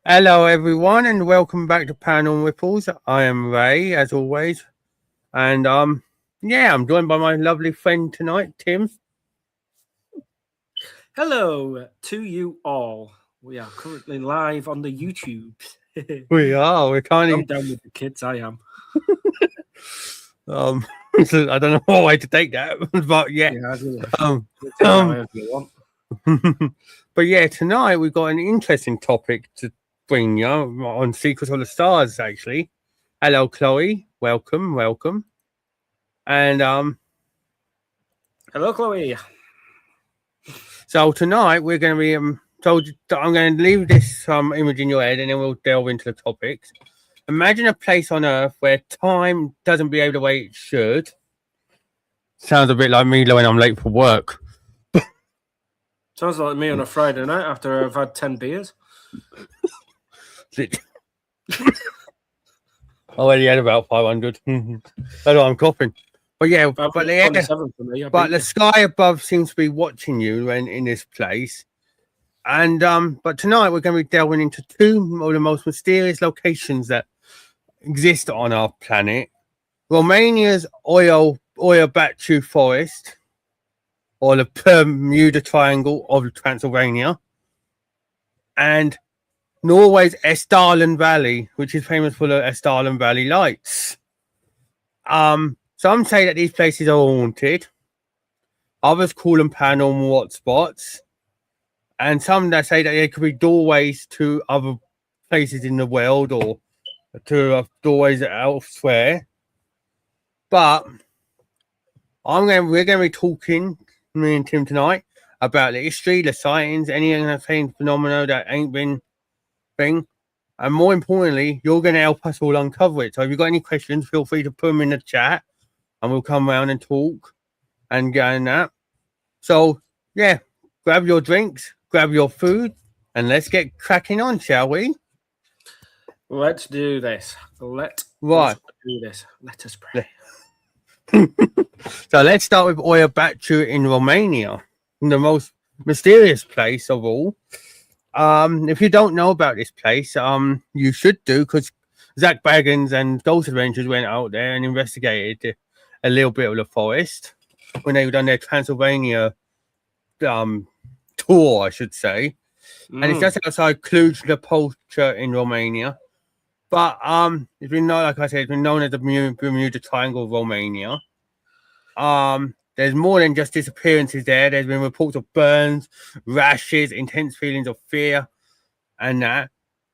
Hello, everyone, and welcome back to Paranormal Ripples. I am Ray, as always, and I'm joined by my lovely friend tonight, Tim. Hello to you all. We are currently live on the YouTube. We're kind I'm of down with the kids. I am. so I don't know what way to take that, but yeah, I do. um, However you want. but yeah, tonight we've got an interesting topic to bring you on Secrets of the Stars. Actually, hello, Chloe. Welcome, and Hello, Chloe. So tonight we're going to be told. I'm going to leave this image in your head, and then we'll delve into the topics. Imagine a place on Earth where time doesn't behave the way it should. Sounds a bit like me when I'm late for work. Sounds like me on a Friday night after I've had 10 beers. I already had about 500. That's why I'm coughing. But yeah, but the sky above seems to be watching you in this place. And but tonight we're going to be delving into two of the most mysterious locations that exist on our planet: Romania's Hoia Baciu forest, or the Bermuda Triangle of Transylvania, and Norway's Hessdalen Valley, which is famous for the Hessdalen Valley lights. Some say that these places are haunted. Others call them paranormal hotspots. And some that say that there could be doorways to other places in the world or to doorways elsewhere. But we're going to be talking, me and Tim tonight, about the history, the sightings, any unexplained phenomena that ain't been thing. And more importantly, you're going to help us all uncover it. So if you've got any questions, feel free to put them in the chat and we'll come around and talk and get in that. So, yeah, grab your drinks, grab your food, and let's get cracking on, shall we? Let's do this. Let us do this. Let us pray. So let's start with Hoia Baciu in Romania, the most mysterious place of all. If you don't know about this place, you should do, because Zach Baggins and Ghost Adventures went out there and investigated a little bit of the forest when they were done their Transylvania tour, I should say. And it's just outside Cluj-Napoca in Romania. But it's been known, like I said, it's been known as the Bermuda Triangle of Romania. There's more than just disappearances there. There's been reports of burns, rashes, intense feelings of fear, and that.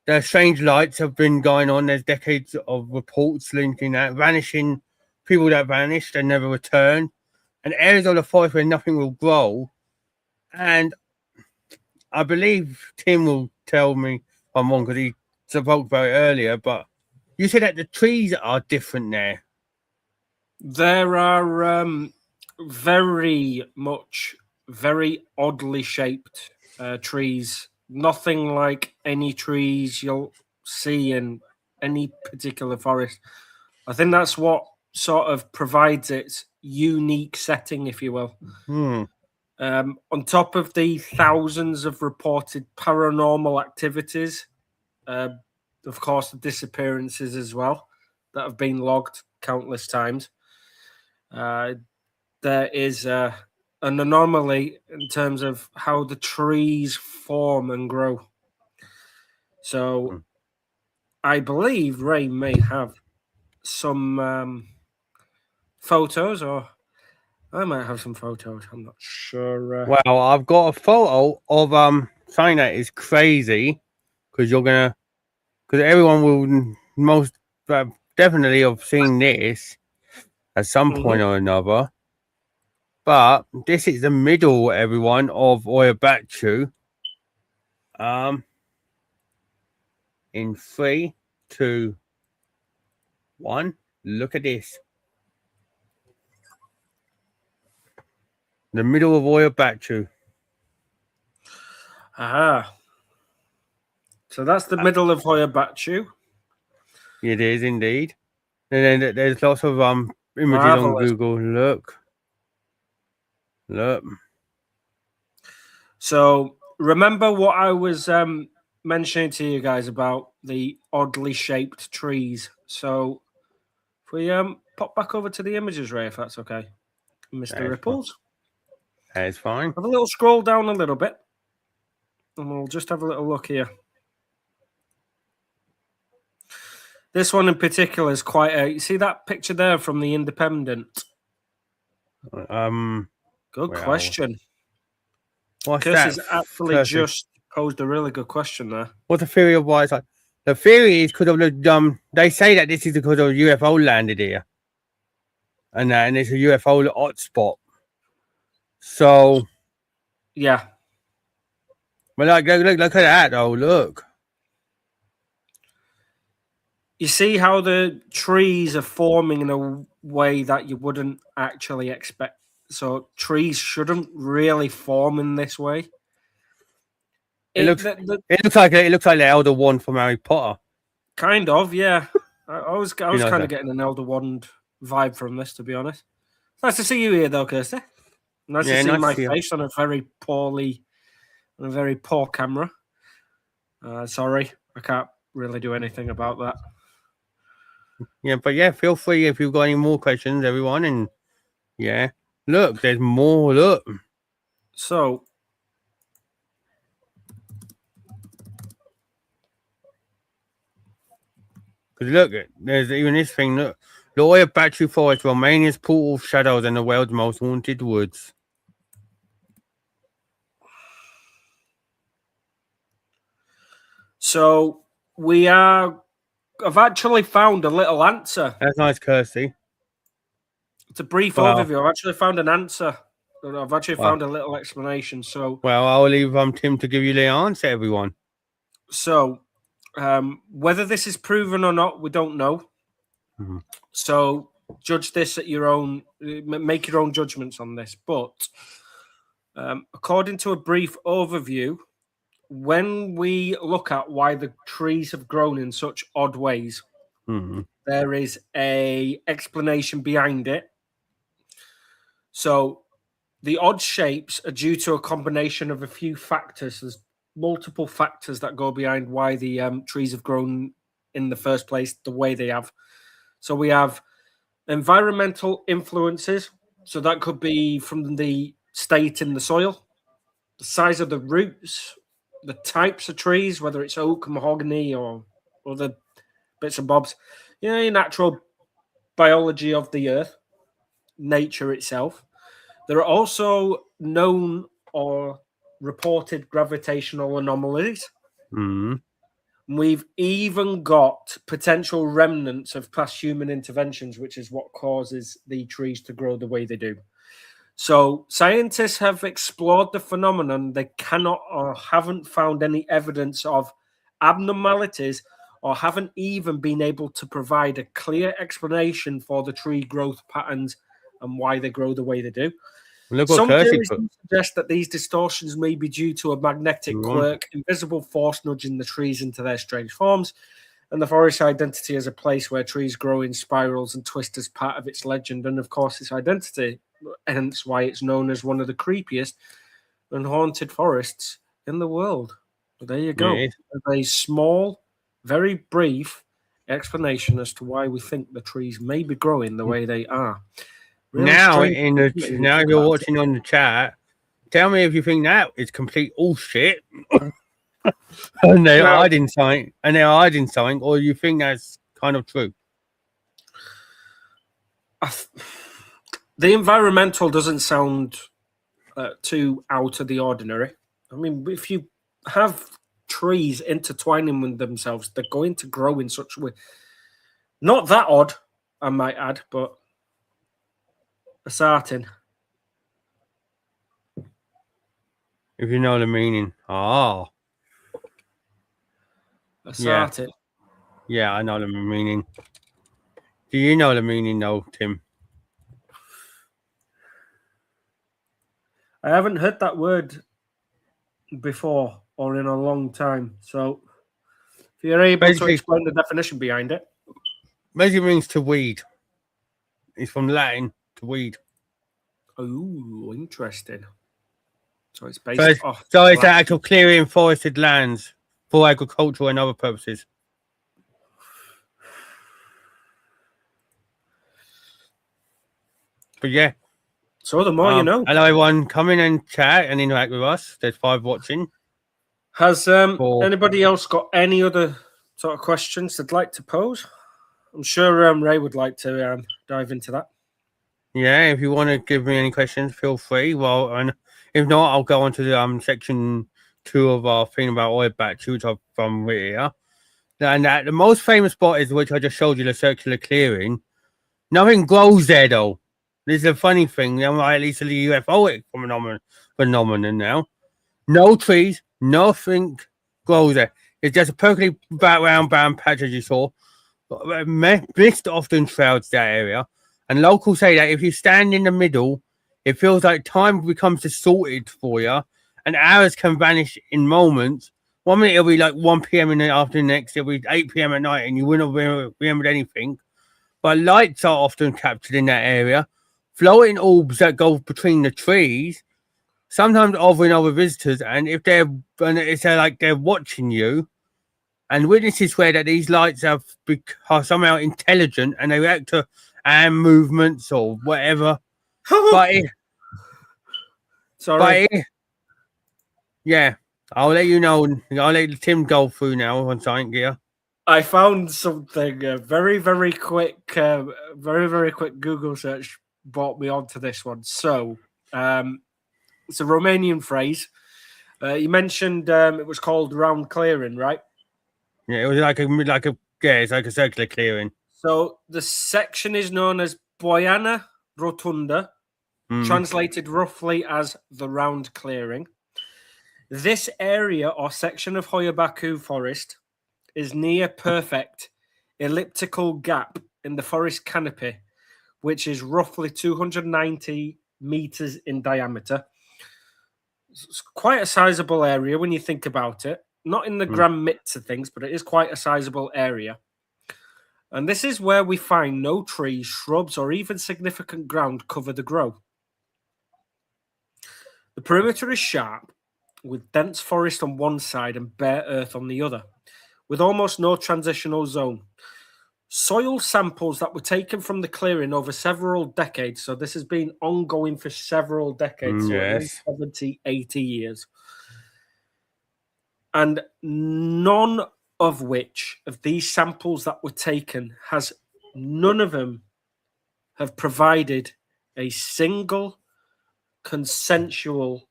The strange lights have been going on. There's decades of reports linking that, vanishing people that vanished and never returned, and areas of the forest where nothing will grow. And I believe Tim will tell me if I'm wrong, because he spoke about it earlier, but you said that the trees are different there. There are very oddly shaped trees. Nothing like any trees you'll see in any particular forest. I think that's what sort of provides its unique setting, if you will. On top of the thousands of reported paranormal activities, of course, the disappearances as well that have been logged countless times. There is an anomaly in terms of how the trees form and grow. So I believe Ray may have some photos, or I might have some photos. I'm not sure. Well, I've got a photo of something that is crazy, because everyone will most definitely have seen this at some point or another. But this is the middle, everyone, of Hoia Baciu. In 3, 2, 1, look at this. The middle of Hoia Baciu. So that's the middle of Hoia Baciu. It is indeed. And then there's lots of images on Google. Look. So remember what I was mentioning to you guys about the oddly shaped trees. So if we pop back over to the images, Ray, if that's okay, Mr. Ripples. That's fine. Have a little scroll down a little bit, and we'll just have a little look here. This one in particular is quite a. You see that picture there from the Independent? Good question. What's Kirsty's that? actually just posed a really good question there. What's the theory of why it's like? The theory is because of the they say that this is because of a UFO landed here, and it's a UFO hotspot. So yeah, but like look at that though. Look. You see how the trees are forming in a way that you wouldn't actually expect. So trees shouldn't really form in this way. It looks like the Elder Wand from Harry Potter. Kind of, yeah. I was kind of getting an Elder Wand vibe from this, to be honest. Nice to see you here, though, Kirsty. Nice to see my face on a very poor camera. Sorry, I can't really do anything about that. Yeah, but yeah, feel free if you've got any more questions, everyone. And yeah, look, there's more. Look. So, look, there's even this thing. Look, the Hoia Baciu Forest, Romania's portal of shadows and the world's most haunted woods. So I've actually found a little answer. That's nice, Kirsty. It's a brief overview. I've actually found an answer. I've actually found a little explanation. So, well, I'll leave Tim to give you the answer, everyone. So, whether this is proven or not, we don't know. Mm-hmm. So, judge this at your own. Make your own judgments on this. But according to a brief overview, when we look at why the trees have grown in such odd ways, there is a explanation behind it. So the odd shapes are due to a combination of a few factors. There's multiple factors that go behind why the trees have grown in the first place the way they have. So we have environmental influences. So that could be from the state in the soil, the size of the roots, the types of trees, whether it's oak, mahogany, or other bits and bobs. Your natural biology of the earth, nature itself. There are also known or reported gravitational anomalies. We've even got potential remnants of past human interventions, which is what causes the trees to grow the way they do. So scientists have explored the phenomenon. They cannot or haven't found any evidence of abnormalities or haven't even been able to provide a clear explanation for the tree growth patterns and why they grow the way they do. Some theories suggest that these distortions may be due to a magnetic quirk, invisible force nudging the trees into their strange forms, and the forest's identity as a place where trees grow in spirals and twist as part of its legend, and of course its identity, hence why it's known as one of the creepiest and haunted forests in the world. But there you go. A small, very brief explanation as to why we think the trees may be growing the way they are. Really now if you're watching on the chat, tell me if you think that is complete bullshit and they're hiding something, or you think that's kind of true. The environmental doesn't sound too out of the ordinary. I mean, if you have trees intertwining with themselves, they're going to grow in such a way. Not that odd, I might add, but certain. If you know the meaning. Certain. Yeah, I know the meaning. Do you know the meaning though, Tim? I haven't heard that word before or in a long time. So if you're able to explain the definition behind it. Basically means to weed. It's from Latin, to weed. Oh, interesting. So it's based off. So it's actual clearing forested lands for agricultural and other purposes. But yeah. So the more you know. Hello everyone, come in and chat and interact with us. There's 5 watching. Has anybody else got any other sort of questions they'd like to pose? I'm sure Ray would like to dive into that. Yeah, if you want to give me any questions, feel free. Well, and if not, I'll go on to the section 2 of our thing about oil Baciu, which I'm from here. And the most famous spot is which I just showed you, the circular clearing. Nothing grows there though. This is a funny thing. I'm like, at least the UFO phenomenon now. No trees, nothing grows there. It's just a perfectly round brown patch, as you saw. Mist often shrouds that area. And locals say that if you stand in the middle, it feels like time becomes distorted for you, and hours can vanish in moments. 1 minute it'll be like 1 p.m. in the afternoon, next it'll be 8 p.m. at night, and you wouldn't have remembered anything. But lights are often captured in that area, floating orbs that go between the trees, sometimes offering other visitors, and if it's like they're watching you. And witnesses swear that these lights are somehow intelligent and they react to hand movements or whatever. Yeah, I'll let you know. I'll let Tim go through now on something here. I found something very, very quick Google search brought me onto this one. So it's a Romanian phrase. You mentioned it was called round clearing, right? Yeah, it was it's like a circular clearing. So the section is known as Boiana Rotunda, translated roughly as the round clearing. This area or section of Hoia Baciu forest is near perfect elliptical gap in the forest canopy, which is roughly 290 meters in diameter. It's quite a sizable area when you think about it. Not in the grand midst of things, but it is quite a sizable area. And this is where we find no trees, shrubs, or even significant ground cover the grow. The perimeter is sharp, with dense forest on one side and bare earth on the other, with almost no transitional zone. Soil samples that were taken from the clearing over several decades, so this has been ongoing for several decades, so at least 70, 80 years. And none of which of these samples that were taken none of them have provided a single consensual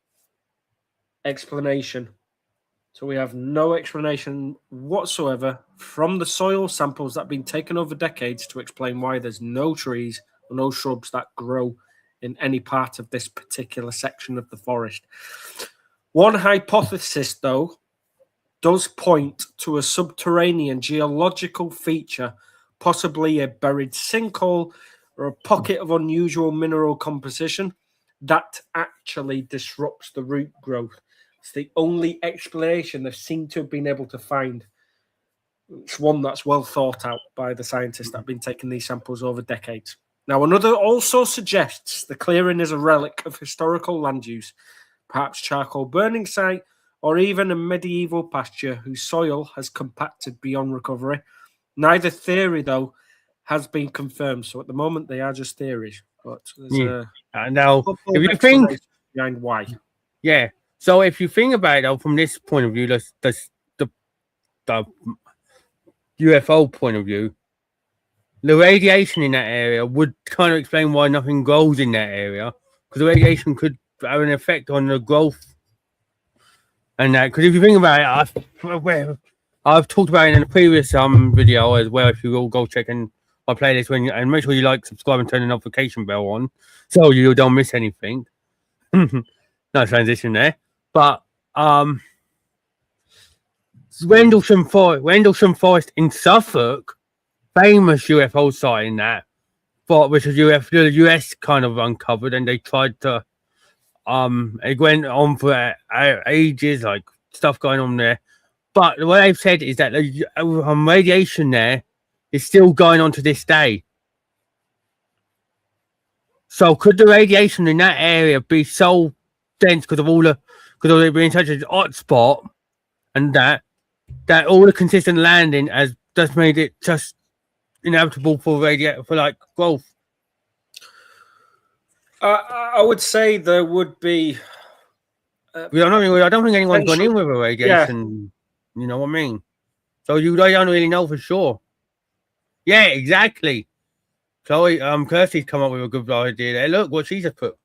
explanation. So we have no explanation whatsoever from the soil samples that have been taken over decades to explain why there's no trees or no shrubs that grow in any part of this particular section of the forest. One hypothesis, though, does point to a subterranean geological feature, possibly a buried sinkhole or a pocket of unusual mineral composition that actually disrupts the root growth. It's the only explanation they seem to have been able to find. It's one that's well thought out by the scientists that have been taking these samples over decades. Now, another also suggests the clearing is a relic of historical land use, perhaps charcoal burning site, or even a medieval pasture whose soil has compacted beyond recovery. Neither theory, though, has been confirmed. So at the moment, they are just theories. But there's now, if you think behind why, so if you think about it, though, from this point of view, the UFO point of view, the radiation in that area would kind of explain why nothing grows in that area, because the radiation could have an effect on the growth. And that, because if you think about it, I've talked about it in a previous video as well. If you all go check my playlist, and make sure you like, subscribe, and turn the notification bell on, so you don't miss anything. No transition there, but Rendlesham Forest in Suffolk, famous UFO sighting that, which was the US kind of uncovered, and they tried to. It went on for ages, like stuff going on there. But what they've said is that the radiation there is still going on to this day. So could the radiation in that area be so dense because of it being such a hot spot and that that all the consistent landing has just made it just inevitable for like growth. I would say there would be. I don't think anyone's gone in with a radiation. You know what I mean? So they don't really know for sure. Yeah, exactly. Chloe, Kirsty's come up with a good idea there. Look what she's put.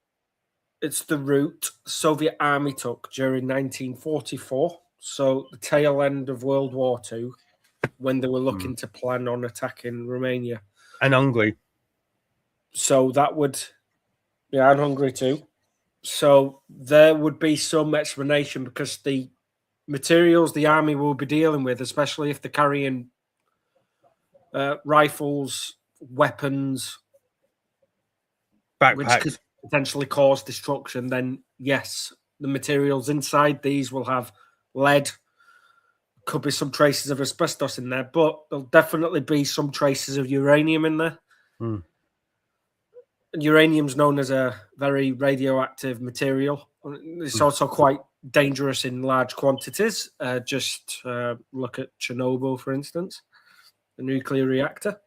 It's the route Soviet army took during 1944, so the tail end of World War II, when they were looking to plan on attacking Romania. And Hungary. So that would, yeah, and Hungary too. So there would be some explanation because the materials the army will be dealing with, especially if they're carrying rifles, weapons, Backpacks, which could potentially cause destruction, then yes, the materials inside these will have lead. Could be some traces of asbestos in there, but there'll definitely be some traces of uranium in there. Mm. And uranium's known as a very radioactive material. It's also quite dangerous in large quantities. Just look at Chernobyl, for instance, the nuclear reactor.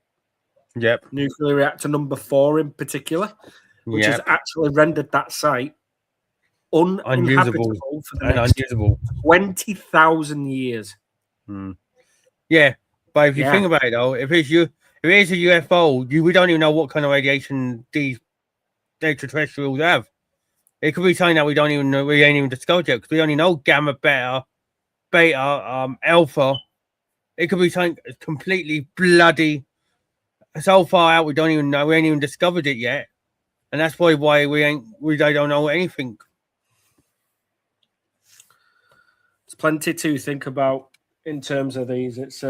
Yep. Nuclear reactor number 4 in particular, which has actually rendered that site uninhabitable for the next 20,000 years. Yeah, but if you think about it, though, if it is a UFO, we don't even know what kind of radiation these extraterrestrials have. It could be something that we ain't even discovered yet, because we only know gamma, beta, alpha. It could be something completely bloody so far out we don't even know. We ain't even discovered it yet, and that's probably why they don't know anything. There's plenty to think about in terms of these. It's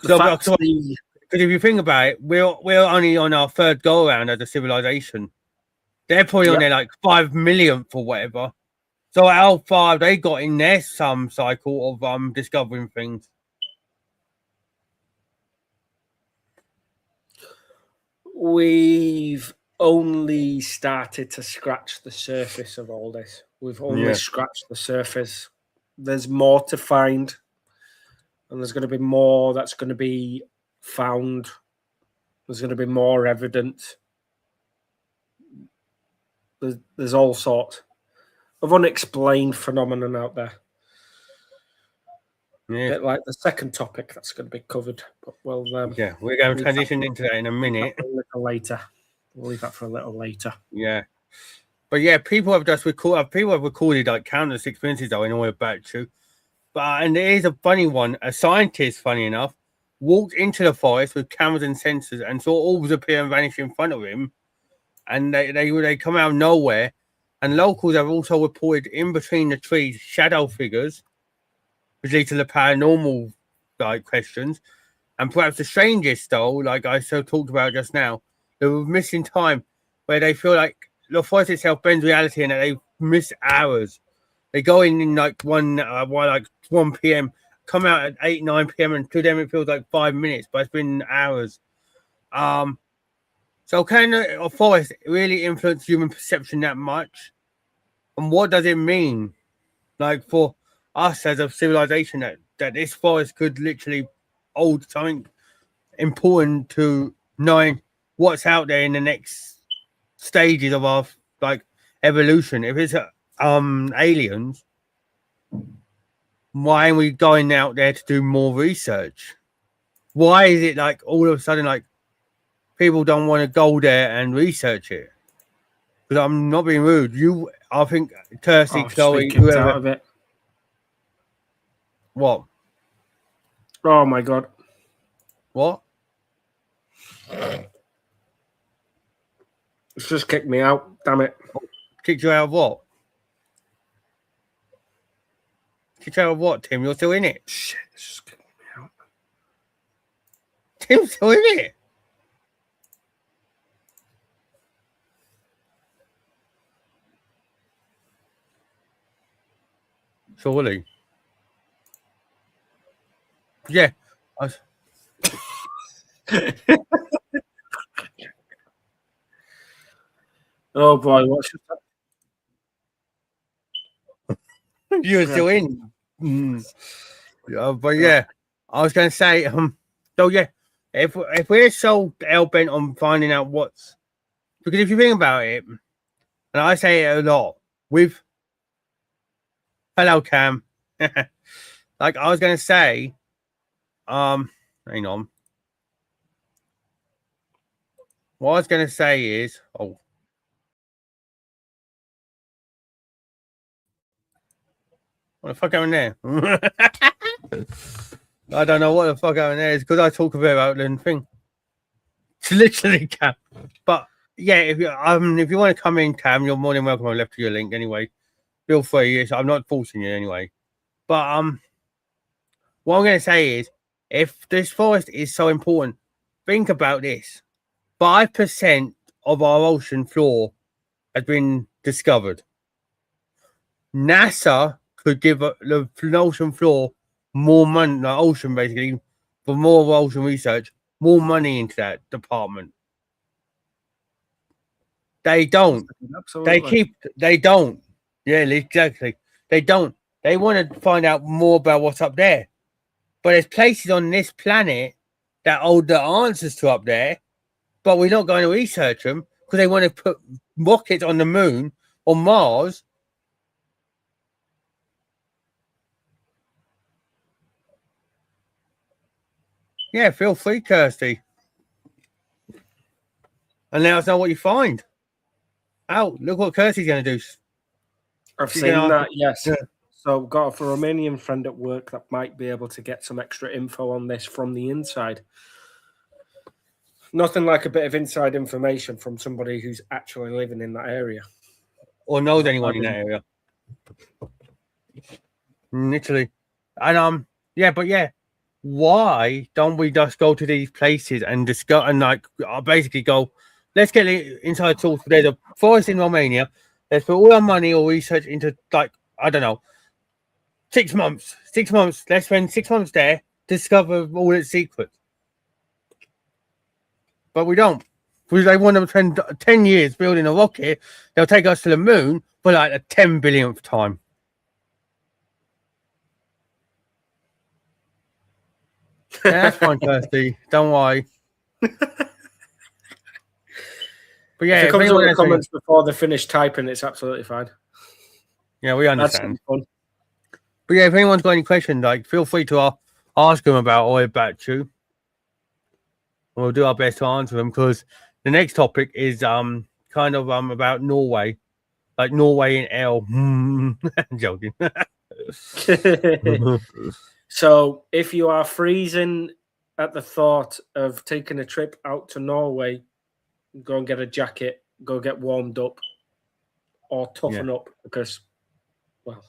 because if you think about it, we're only on our 3rd go around as a civilization. They're probably on their like 5 millionth or whatever. So how far have they got in their cycle of discovering things? We've only started to scratch the surface of all this. We've only scratched the surface. There's more to find, and there's going to be more that's going to be found. There's going to be more evidence. There's all sorts of unexplained phenomenon out there. Yeah. A bit like the second topic that's going to be covered. But we're going to transition into that in a minute. A little later. We'll leave that for a little later. Yeah. But yeah, people have recorded like countless experiences though in all of Baciu. And it is a funny one. A scientist, funny enough, walked into the forest with cameras and sensors and saw orbs appear and vanish in front of him. And they come out of nowhere. And locals have also reported in between the trees shadow figures, which lead to the paranormal like questions. And perhaps the strangest though, like I talked about just now, the missing time, where they feel like the forest itself bends reality and that they miss hours. They go in like 1 p.m., come out at 8, 9 p.m., and to them it feels like 5 minutes, but it's been hours. So can a forest really influence human perception that much? And what does it mean, like for us as a civilization, that this forest could literally hold something important to knowing what's out there in the next stages of our like evolution? If it's aliens, why aren't we going out there to do more research? Why is it like all of a sudden like people don't want to go there and research it? Because I'm not being rude. I think Kirsty, Chloe, whoever. Out of it. What? Oh my god! What? It's just kicked me out. Damn it! Kicked you out of what? Kicked you out of what, Tim? You're still in it. Shit! It's just kicked me out. Tim's still in it. Surely. Yeah. Oh boy, what's you're still in? But yeah, I was going to say, so yeah, if we're so hell bent on finding out what's, because if you think about it, and I say it a lot with, hello Cam, like I was going to say, hang on, what I was going to say is, what the fuck happened there? I don't know what the fuck happened there. It's because I talk about the thing. It's literally Cam. But yeah, if you want to come in, Cam, you're more than welcome. I left you a link anyway. Feel free. Yes, I'm not forcing you anyway. But what I'm going to say is, if this forest is so important, think about this: 5% of our ocean floor has been discovered. NASA could give the ocean floor more money, the ocean basically, for more ocean research, more money into that department. They don't. Absolutely. They don't. Yeah, exactly. They don't. They want to find out more about what's up there. But there's places on this planet that hold the answers to up there, but we're not going to research them because they want to put rockets on the moon or Mars. Yeah, feel free, Kirsty. And let us know what you find. Oh, look what Kirsty's going to do. I've seen that, yes. Yeah. So I've got a Romanian friend at work that might be able to get some extra info on this from the inside. Nothing like a bit of inside information from somebody who's actually living in that area. Or knows anyone in that area. Literally. And yeah, but yeah. Why don't we just go to these places and discuss and like basically go, let's get the inside source. There's a forest in Romania. Let's put all our money or research into, like, I don't know, 6 months. 6 months. Let's spend 6 months there, discover all its secrets. But we don't. Because they want to spend 10 years building a rocket. They'll take us to the moon for like the 10 billionth time. Yeah, that's fine, Kirsty. Don't worry. But yeah, if it comes on the comments before they finish typing, it's absolutely fine. Yeah, we understand. But yeah, if anyone's got any questions, like, feel free to ask them about Hoia Baciu. We'll do our best to answer them, because the next topic is kind of about Norway, like Norway in L. I'm joking. So if you are freezing at the thought of taking a trip out to Norway, go and get a jacket, go get warmed up, or toughen up, because, well,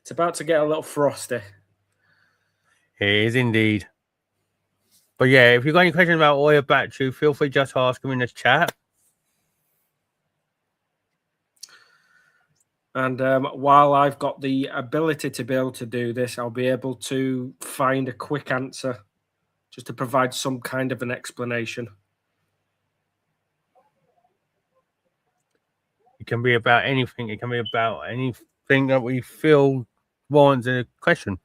it's about to get a little frosty. It is indeed. But yeah, if you've got any questions about Hoia Baciu, feel free just to ask them in the chat. And while I've got the ability to be able to do this, I'll be able to find a quick answer just to provide some kind of an explanation. It can be about anything. It can be about anything that we feel warrants a question.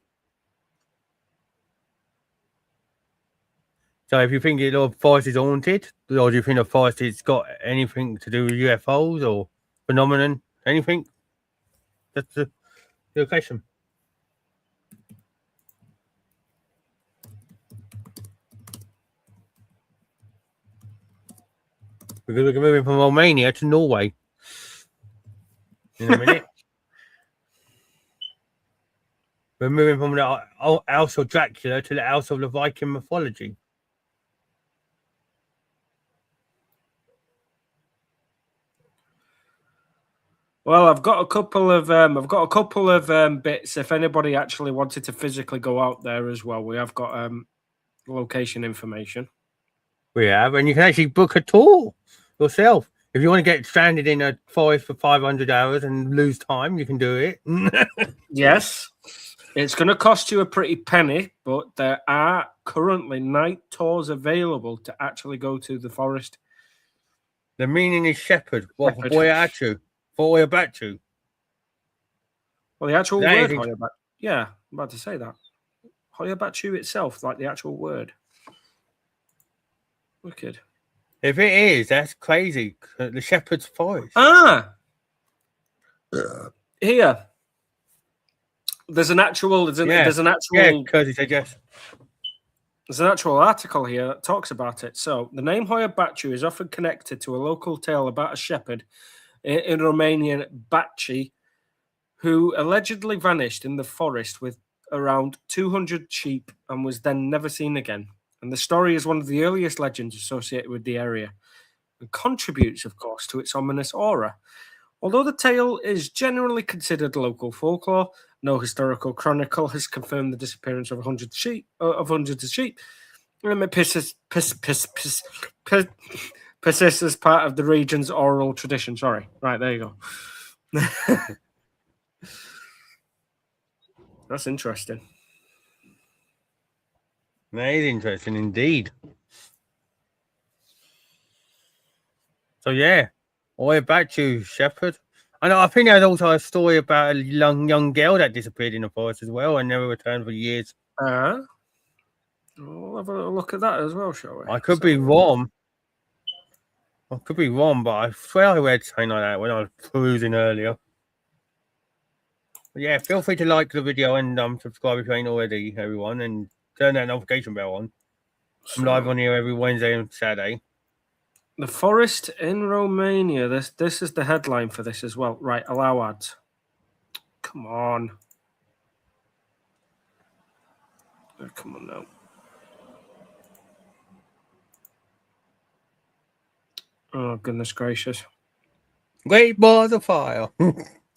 So if you think the forest is haunted, or do you think the forest has got anything to do with UFOs or phenomenon, anything? That's the question. Because we're moving from Romania to Norway in a minute. We're moving from the house of Dracula to the house of the Viking mythology. Well, I've got a couple of bits. If anybody actually wanted to physically go out there as well, we have got location information. We have, and you can actually book a tour yourself. If you want to get stranded in a forest for 500 hours and lose time, you can do it. Yes. It's going to cost you a pretty penny, but there are currently night tours available to actually go to the forest. The meaning is shepherd. What, for Hoia Baciu? For Hoia Baciu? Well, the actual word Hoia Baciu. Yeah, I'm about to say that. Hoia Baciu itself, like the actual word. Wicked. If it is, that's crazy. The Shepherd's Forest. Ah! Here. There's an actual... There's an actual... Yeah, because he said yes. There's an actual article here that talks about it. So, the name Hoia Baciu is often connected to a local tale about a shepherd in Romanian Baci who allegedly vanished in the forest with around 200 sheep and was then never seen again. And the story is one of the earliest legends associated with the area and contributes, of course, to its ominous aura. Although the tale is generally considered local folklore, no historical chronicle has confirmed the disappearance of hundreds of sheep. And it persists as part of the region's oral tradition. Sorry. Right, there you go. That's interesting. That is interesting indeed. So yeah, Hoia Baciu, Shepherd. And I think there's also a story about a young girl that disappeared in the forest as well and never returned for years. We'll have a look at that as well, shall we? I could be wrong. But I swear I read something like that when I was perusing earlier. But yeah, feel free to like the video and subscribe if you ain't already, everyone, and turn that notification bell on. I'm live on here every Wednesday and Saturday. The forest in Romania. This is the headline for this as well. Right, allow ads. Come on. Oh, come on now. Oh, goodness gracious. Great balls of fire.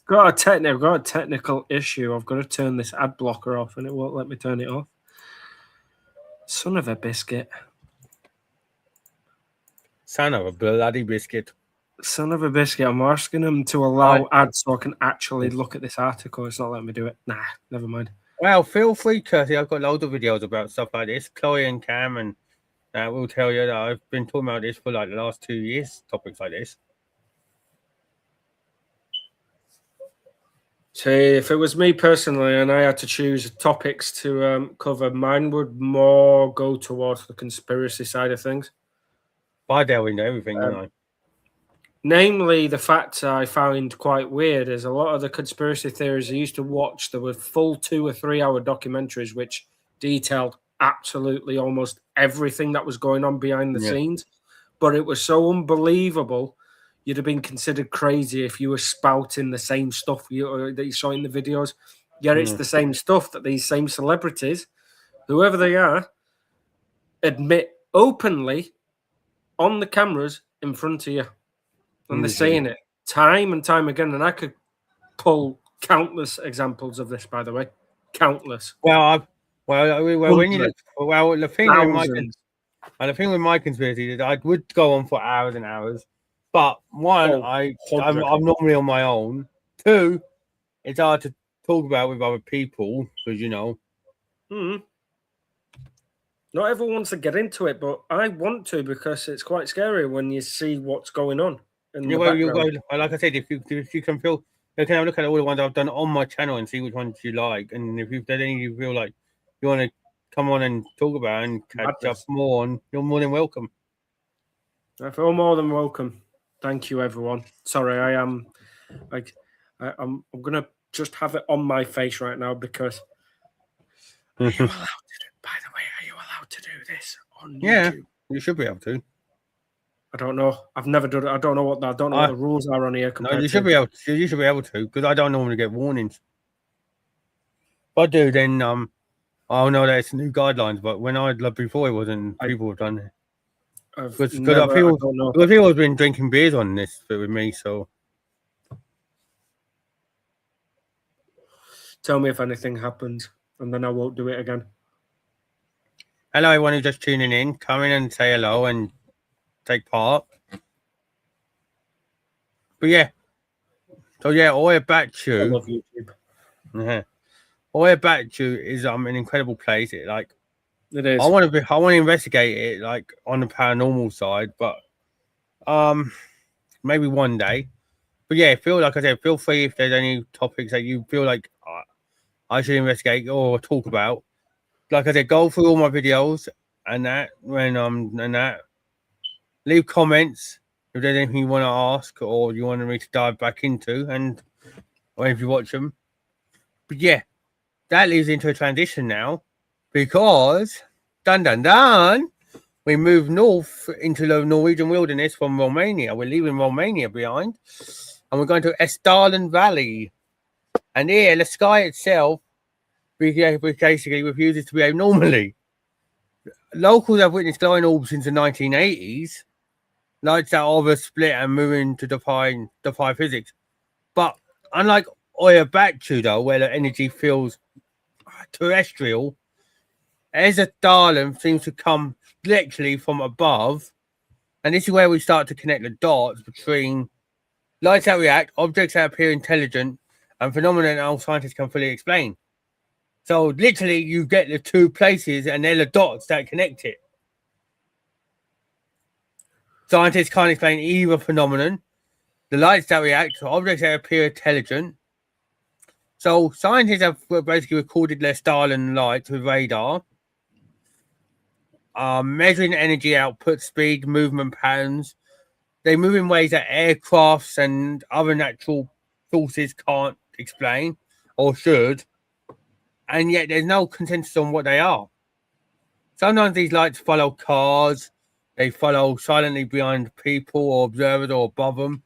Got a technical issue. I've got to turn this ad blocker off and it won't let me turn it off. Son of a biscuit. Son of a bloody biscuit. Son of a biscuit. I'm asking them to allow ads so I can actually look at this article. It's not letting me do it. Nah, never mind. Well, feel free, Kirsty. I've got loads of videos about stuff like this. Chloe and Cam and will tell you that I've been talking about this for like the last 2 years, topics like this. So if it was me personally and I had to choose topics to cover, mine would more go towards the conspiracy side of things. I delve into everything, don't I? Namely, the fact I found quite weird is a lot of the conspiracy theories I used to watch, there were full 2 or 3 hour documentaries which detailed absolutely almost everything that was going on behind the scenes. But it was so unbelievable, you'd have been considered crazy if you were spouting the same stuff that you saw in the videos. Yet it's the same stuff that these same celebrities, whoever they are, admit openly on the cameras in front of you. And they're saying it time and time again. And I could pull countless examples of this, by the way. Countless. Well, when you look, the thing with my conspiracy is I would go on for hours and hours. But one, I'm normally on my own. 2, it's hard to talk about with other people because Not everyone wants to get into it, but I want to because it's quite scary when you see what's going on. Like I said, if you can feel, you can have a look at all the ones I've done on my channel and see which ones you like, and if there's any you feel like you want to come on and talk about and catch up more, and you're more than welcome. I feel more than welcome. Thank you, everyone. Sorry, I am I'm gonna just have it on my face right now because. Are you allowed to do? By the way, are you allowed to do this on YouTube? You should be able to. I don't know. I've never done it. I don't know what the rules are on here. No, you should be able to. You should be able to because I don't normally get warnings. If I do, then I'll know that it's new guidelines. But when before, it wasn't. People have done it. Because people have been drinking beers on this with me. So tell me if anything happens, and then I won't do it again. Hello, everyone who's just tuning in. Come in and say hello and take part. But yeah. So yeah, Hoia Baciu. I love YouTube. Hoia Baciu is an incredible place. It is. I want to investigate it like on the paranormal side, but maybe one day. But yeah, feel free if there's any topics that you feel like I should investigate or talk about. Like I said, go through all my videos and that leave comments if there's anything you want to ask or you want me to dive back into, and or if you watch them. But yeah, that leads into a transition now because we move north into the Norwegian wilderness from Romania. We're leaving Romania behind and we're going to Hessdalen Valley. And here, the sky itself basically refuses to behave normally. Locals have witnessed glowing orbs since the 1980s. Lights that are split and moving to defy physics. But unlike Hoia Baciu, though, where the energy feels terrestrial, Hessdalen seems to come literally from above. And this is where we start to connect the dots between lights that react, objects that appear intelligent, and phenomena that all scientists can fully explain. So literally, you get the two places, and they're the dots that connect it. Scientists can't explain either phenomenon. The lights that react to objects that appear intelligent. So scientists have basically recorded their Hessdalen lights with radar, measuring energy output, speed, movement patterns. They move in ways that aircrafts and other natural forces can't explain or should. And yet there's no consensus on what they are. Sometimes these lights follow cars, they follow silently behind people or observers or above them,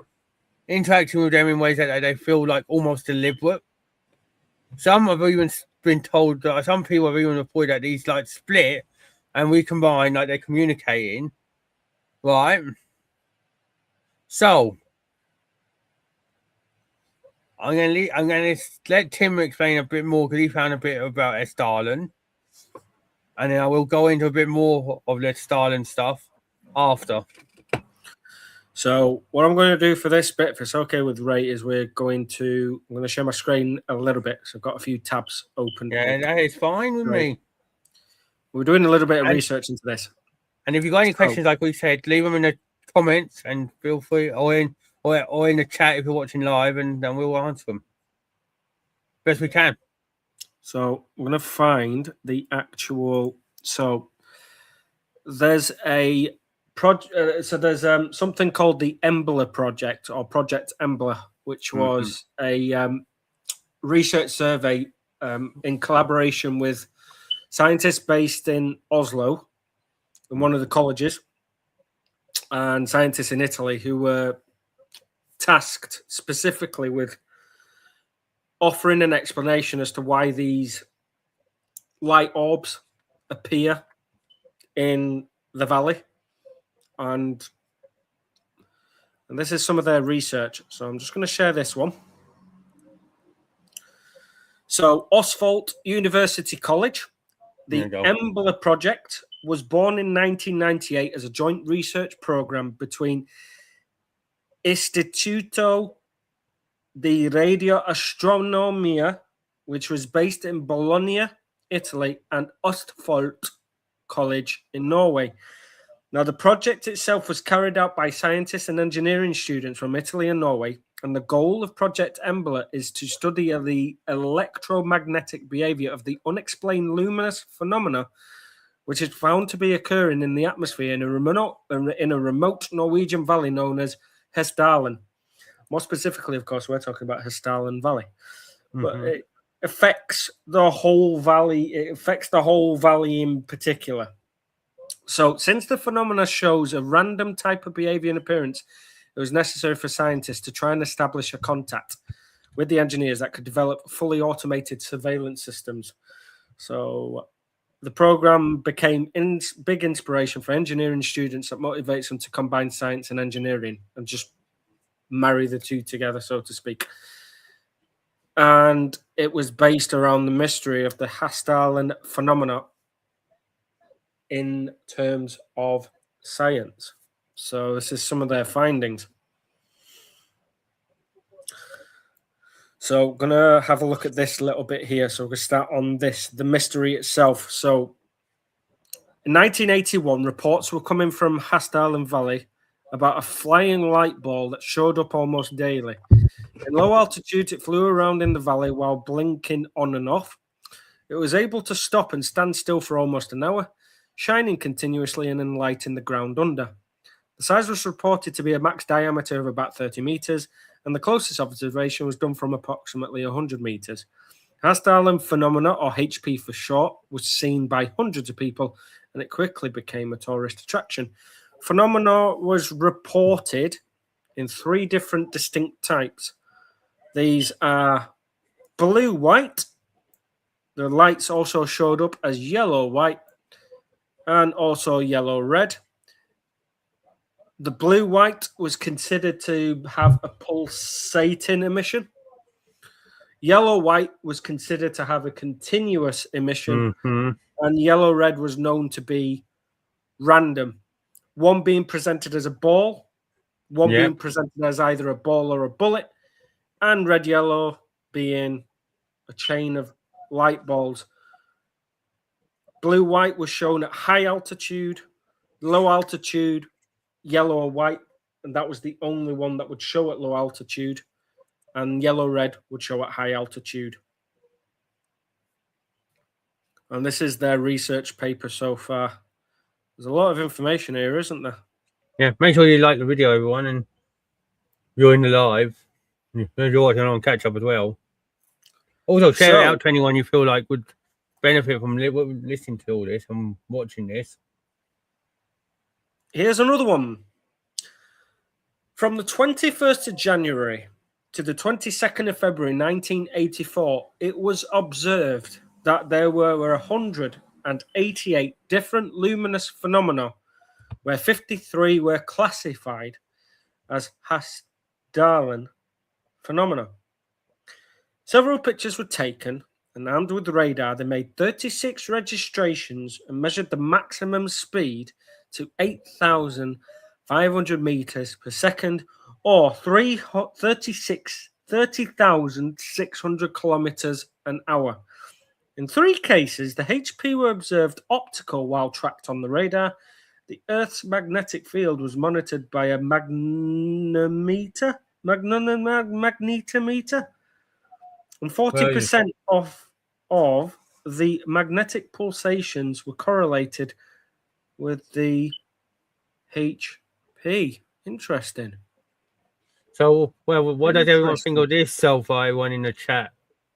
interacting with them in ways that they feel like almost deliberate. Some have even been told that some people have even reported that these lights split and recombine, like they're communicating, right? So I'm gonna let Tim explain a bit more because he found a bit about Hessdalen, and then I will go into a bit more of the Hessdalen stuff after. So what I'm going to do for this bit, if it's okay with Ray, is I'm going to share my screen a little bit. So I've got a few tabs open. Yeah, that is fine with me. We're doing a little bit of research into this. And if you've got any questions, like we said, leave them in the comments and feel free, or in the chat if you're watching live, and then we'll answer them best we can. So I'm going to find the actual. So there's a project. So there's something called the Embla Project or Project Embla, which was a research survey in collaboration with scientists based in Oslo, in one of the colleges, and scientists in Italy who were tasked specifically with offering an explanation as to why these light orbs appear in the valley. And this is some of their research. So I'm just going to share this one. So Oslo University College, the Embla Project was born in 1998 as a joint research program between Istituto di Radioastronomia, which was based in Bologna, Italy, and Østfold College in Norway. Now, the project itself was carried out by scientists and engineering students from Italy and Norway, and the goal of Project Embla is to study the electromagnetic behavior of the unexplained luminous phenomena, which is found to be occurring in the atmosphere in a remote Norwegian valley known as Hessdalen. More specifically, of course, we're talking about Hessdalen Valley, but it affects the whole valley. It affects the whole valley in particular. So, since the phenomena shows a random type of behavior and appearance, it was necessary for scientists to try and establish a contact with the engineers that could develop fully automated surveillance systems. So, the program became big inspiration for engineering students that motivates them to combine science and engineering and just marry the two together, so to speak. And it was based around the mystery of the Hessdalen phenomena in terms of science. So this is some of their findings. So I'm going to have a look at this a little bit here. So we're going to start on this, the mystery itself. So in 1981, reports were coming from Hessdalen Valley about a flying light ball that showed up almost daily. In low altitudes, it flew around in the valley while blinking on and off. It was able to stop and stand still for almost an hour, shining continuously and enlightening the ground under. The size was reported to be a max diameter of about 30 meters, and the closest observation was done from approximately 100 meters. Hessdalen phenomena, or HP for short, was seen by hundreds of people, and it quickly became a tourist attraction. Phenomena was reported in 3 different distinct types. These are blue-white. The lights also showed up as yellow-white and also yellow-red. The blue-white was considered to have a pulsating emission. Yellow-white was considered to have a continuous emission, and yellow-red was known to be random. One being presented as a ball, one being presented as either a ball or a bullet, and red-yellow being a chain of light balls. Blue-white was shown at high altitude, low altitude, yellow or white, and that was the only one that would show at low altitude, and yellow-red would show at high altitude. And this is their research paper so far. There's a lot of information here, isn't there? Yeah, make sure you like the video, everyone, and you're in the live. You're watching on catch up as well. Also, share it out to anyone you feel like would benefit from listening to all this and watching this. Here's another one. From the 21st of January to the 22nd of February 1984, it was observed that there were 188 different luminous phenomena, where 53 were classified as Hessdalen phenomena. Several pictures were taken, and armed with radar, they made 36 registrations and measured the maximum speed to 8,500 meters per second, or 30,600 kilometers an hour. In 3 cases, the HP were observed optical while tracked on the radar. The Earth's magnetic field was monitored by a magnetometer, and 40% of the magnetic pulsations were correlated with the HP. Interesting. So, well, what does everyone think of this so far? Everyone in the chat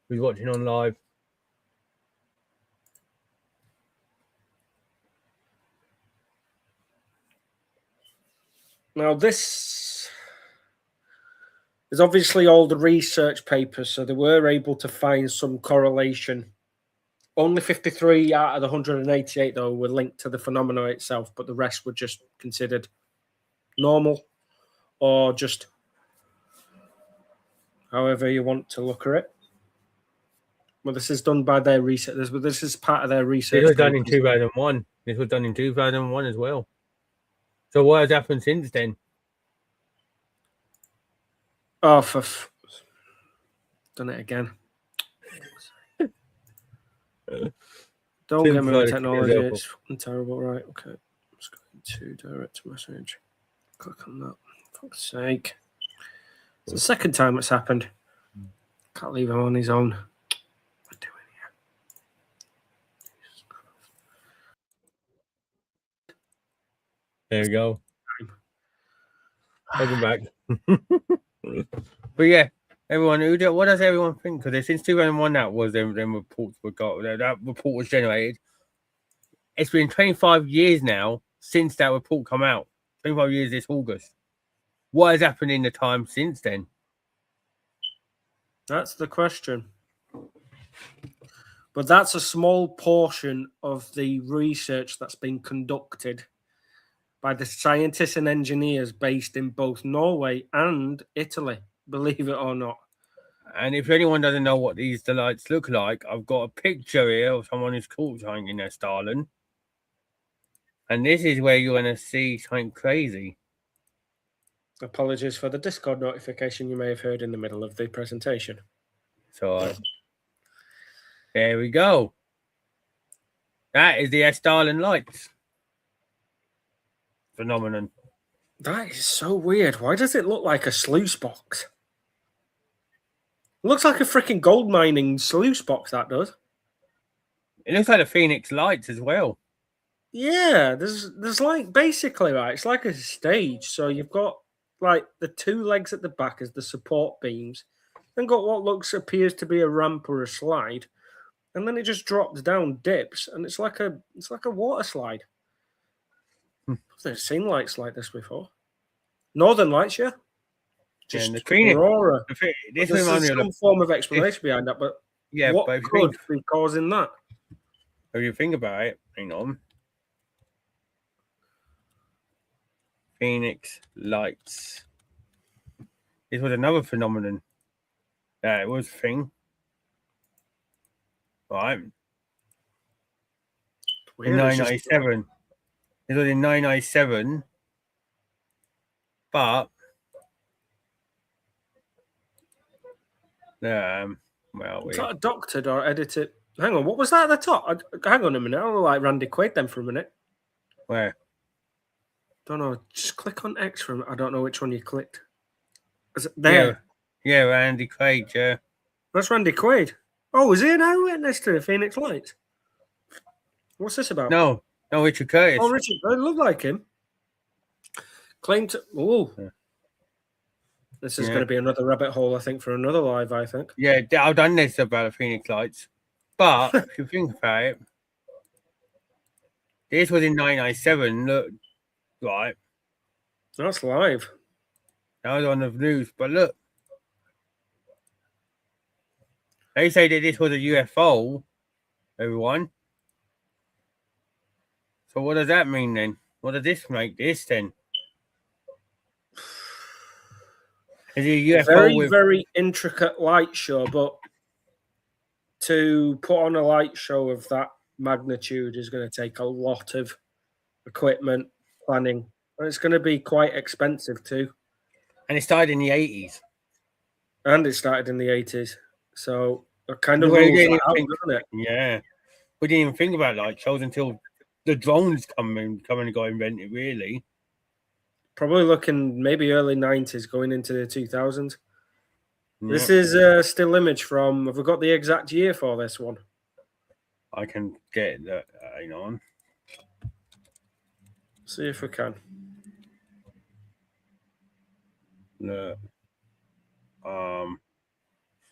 who's watching on live. Now, this is obviously all the research papers, so they were able to find some correlation. Only 53 out of the 188, though, were linked to the phenomena itself, but the rest were just considered normal or just however you want to look at it. Well, this is done by their research. This is part of their research. This was done in 2001. This was done in 2001 as well. So what has happened since then? Oh, done it again. Don't get me with technology. It's fucking terrible. Right, okay. Let's go into direct message. Click on that. For fuck's sake. It's the second time it's happened. Can't leave him on his own. What am I doing There here? we go. Welcome back. But yeah, everyone, what does everyone think? Because since 2001, that was them reports were got. That report was generated. It's been 25 years now since that report come out. 25 years this August. What has happened in the time since then? That's the question. But that's a small portion of the research that's been conducted by the scientists and engineers based in both Norway and Italy, believe it or not. And if anyone doesn't know what these lights look like, I've got a picture here of someone who's caught something in Hessdalen. And this is where you're going to see something crazy. Apologies for the Discord notification you may have heard in the middle of the presentation. So, there we go. That is the Hessdalen lights. Phenomenon. That is so weird. Why does it look like a sluice box? It looks like a freaking gold mining sluice box, that does. It looks like the Phoenix Lights as well. Yeah, there's like basically right. It's like a stage. So you've got like the two legs at the back as the support beams, then got what appears to be a ramp or a slide, and then it just drops down, dips, and it's like a water slide. Hmm. I've never seen lights like this before. Northern Lights, yeah. Yeah, and Just the Phoenix. aurora. This There's reminds me of some form of explanation behind that, but yeah. what But if you could think, be causing that? if you think about it, hang on. Phoenix Lights. This was another phenomenon. It was a thing. Right. In 1997. This was in 1997. But well, It's not doctored or edited. Hang on, what was that at the top? Hang on a minute. I look like Randy Quaid then for a minute. where? Don't know. Just click on X for a minute. I don't know which one you clicked. Is it there? Yeah, Randy Quaid, yeah. That's Randy Quaid. Oh, is he an eyewitness to the Phoenix Lights? What's this about? No, Richard Curtis. Oh, Richard. It looked like him. Claimed to. Oh. Yeah. This is going to be another rabbit hole, I think, for another live, I think. Yeah, I've done this about the Phoenix Lights. But if you think about it, this was in 1997. Look, right. That's live. That was on the news. But look, they say that this was a UFO, everyone. So what does that mean then? What does this make this then? Is it a UFO very intricate light show, but to put on a light show of that magnitude is going to take a lot of equipment, planning, and it's going to be quite expensive too. And it started in the 80s. And it started in the 80s. So it kind of rules that out, doesn't it? Yeah. We didn't even think about light shows until the drones come and got invented, really. Probably looking maybe early 90s going into the 2000s. Yeah. This is a still image from, have we got the exact year for this one? I can get that, hang on. See if we can. Look.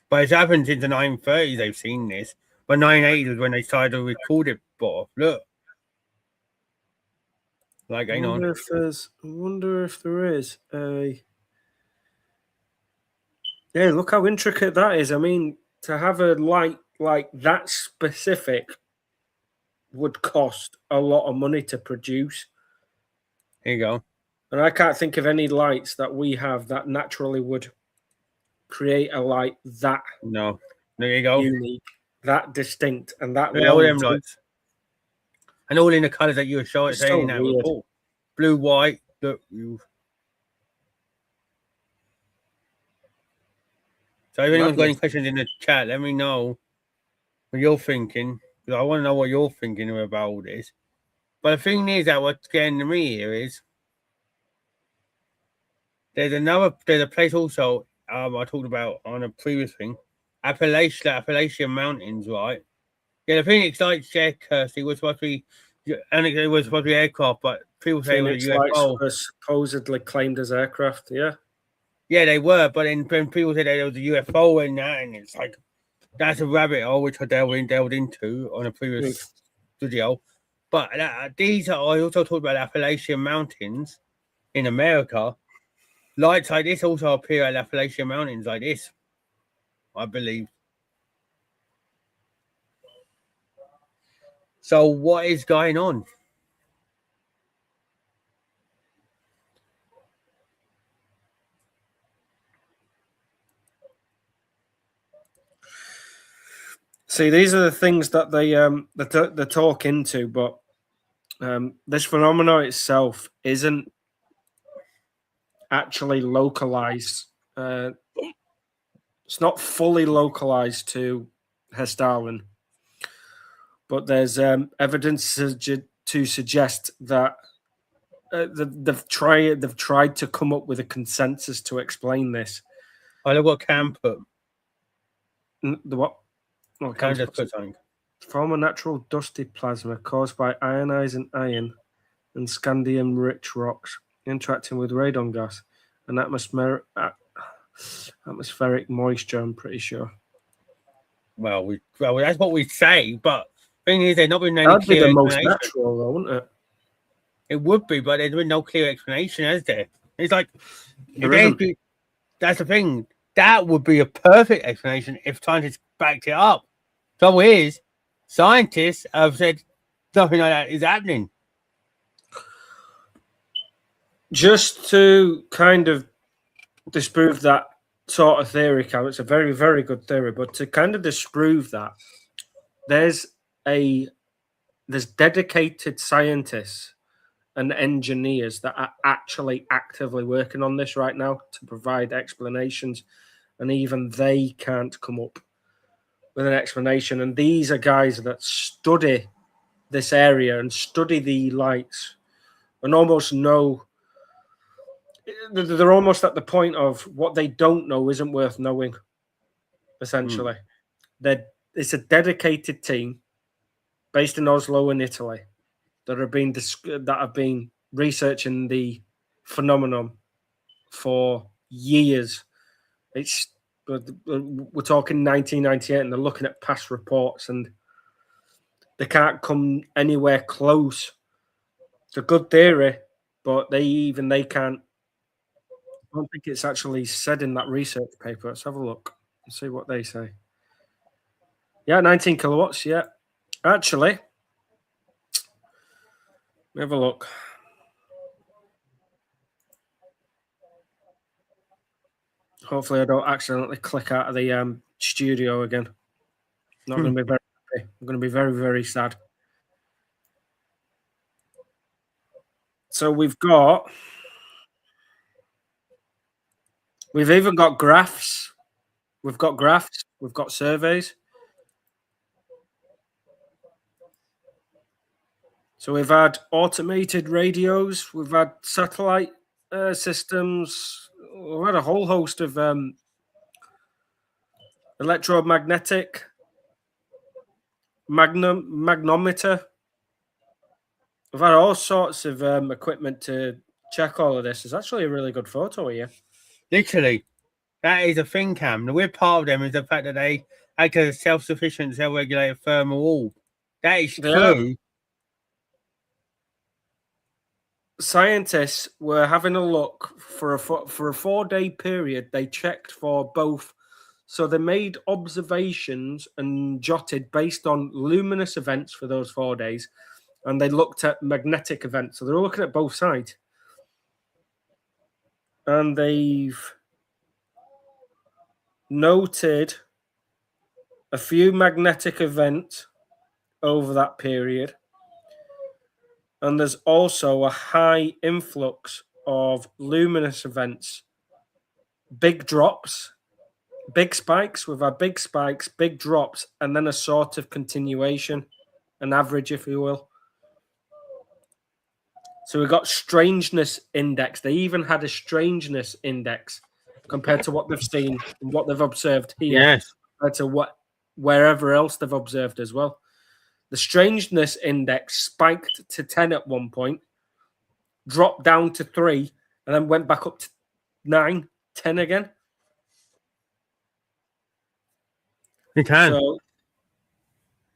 But it's happened since the 1930s, they've seen this. But 1980s was when they started to record it, but look. Like, hang on. I wonder if there is a... Yeah, look how intricate that is. I mean, to have a light like that specific would cost a lot of money to produce. Here you go. And I can't think of any lights that we have that naturally would create a light that no. There you go. Unique, that distinct, and that all them lights. And all in the colours that you were showing so that report. Blue, white, look. So if anyone's got any questions in the chat, let me know what you're thinking. Because I want to know what you're thinking about all this. But the thing is that what's getting to me here is there's a place also I talked about on a previous thing, Appalachian Mountains, right? Yeah, the Phoenix Lights, Kirsty, was supposed to be, and it was supposed to be aircraft, but people say Phoenix it was a UFO. Lights were supposedly claimed as aircraft, yeah. Yeah, they were, but then people said there was a UFO in that, and it's like that's a rabbit hole which I delved into on a previous video. But I also talked about Appalachian Mountains in America. Lights like this also appear at Appalachian Mountains like this, I believe. So what is going on? See, these are the things that they talk into, but this phenomenon itself isn't actually localized. It's not fully localized to Hessdalen, but there's evidence to suggest that they've tried to come up with a consensus to explain this. I look what Cam put. The what? Oh, Can I just put something? Form a natural dusty plasma caused by ionizing iron and scandium-rich rocks interacting with radon gas and atmospheric moisture. I'm pretty sure. Well, that's what we say, but thing is, there's not been any That'd be clear the most explanation. natural, though, wouldn't it? It would be, but there's been no clear explanation, is there? It's like that's the thing. That would be a perfect explanation if scientists backed it up. Trouble is, scientists have said nothing like that is happening. Just to kind of disprove that sort of theory, Cam, it's a very, very good theory, but to kind of disprove that, there's dedicated scientists and engineers that are actually actively working on this right now to provide explanations, and even they can't come up with an explanation. And these are guys that study this area and study the lights and almost know. They're almost at the point of what they don't know isn't worth knowing, essentially. It's a dedicated team based in Oslo in Italy that have been researching the phenomenon for years. We're talking 1998, and they're looking at past reports, and they can't come anywhere close. It's a good theory, but they can't. I don't think it's actually said in that research paper. Let's have a look and see what they say. Yeah, 19 kilowatts. Yeah, actually, let me have a look. Hopefully, I don't accidentally click out of the studio again. Not going to be very happy. I'm going to be very, very sad. So we've even got graphs. We've got surveys. So we've had automated radios, we've had satellite systems, we've had a whole host of electromagnetic magnometer. We've had all sorts of equipment to check all of this. It's actually a really good photo here. Literally, that is a thing, Cam. The weird part of them is the fact that they act as a self-sufficient, self-regulated thermal orb. That is true. Scientists were having a look for a 4-day period. They checked for both. So they made observations and jotted based on luminous events for those 4 days. And they looked at magnetic events. So they're looking at both sides. And they've noted a few magnetic events over that period. And there's also a high influx of luminous events. Big drops, big spikes. We've had big spikes, big drops, and then a sort of continuation, an average, if you will. So we've got strangeness index. They even had a strangeness index compared to what they've seen and what they've observed here. Yes. Compared to wherever else they've observed as well. The strangeness index spiked to 10 at one point, dropped down to 3, and then went back up to 9, 10 again. You can.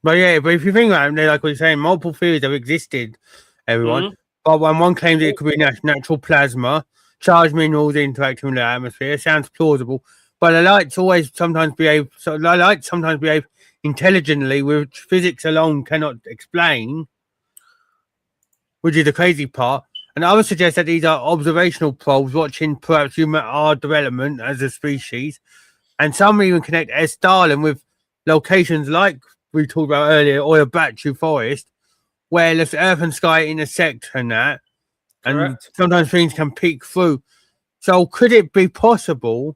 But if you think about it, like we're saying, multiple theories have existed, everyone. Mm-hmm. But when one claims it could be natural plasma, charged minerals interacting with the atmosphere, sounds plausible. But the lights sometimes behave intelligently, which physics alone cannot explain, which is the crazy part. And I would suggest that these are observational probes watching perhaps our development as a species. And some even connect Hessdalen with locations like we talked about earlier, or a Baciu forest, where the earth and sky intersect and that. And correct. Sometimes things can peek through. So could it be possible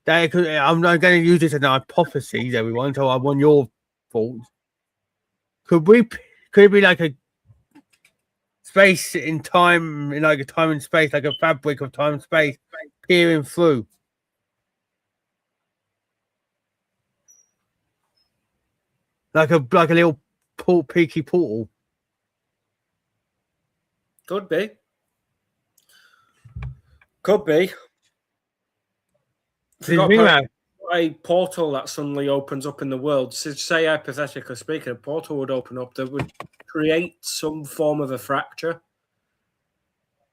that it could, I'm not going to use this as an hypothesis, everyone, so I want your thoughts. Could it be like a space in time, like a time and space, like a fabric of time and space peering through? like a little peaky portal. Could be. Could be. Did you think A portal that suddenly opens up in the world. So say, hypothetically speaking, a portal would open up that would create some form of a fracture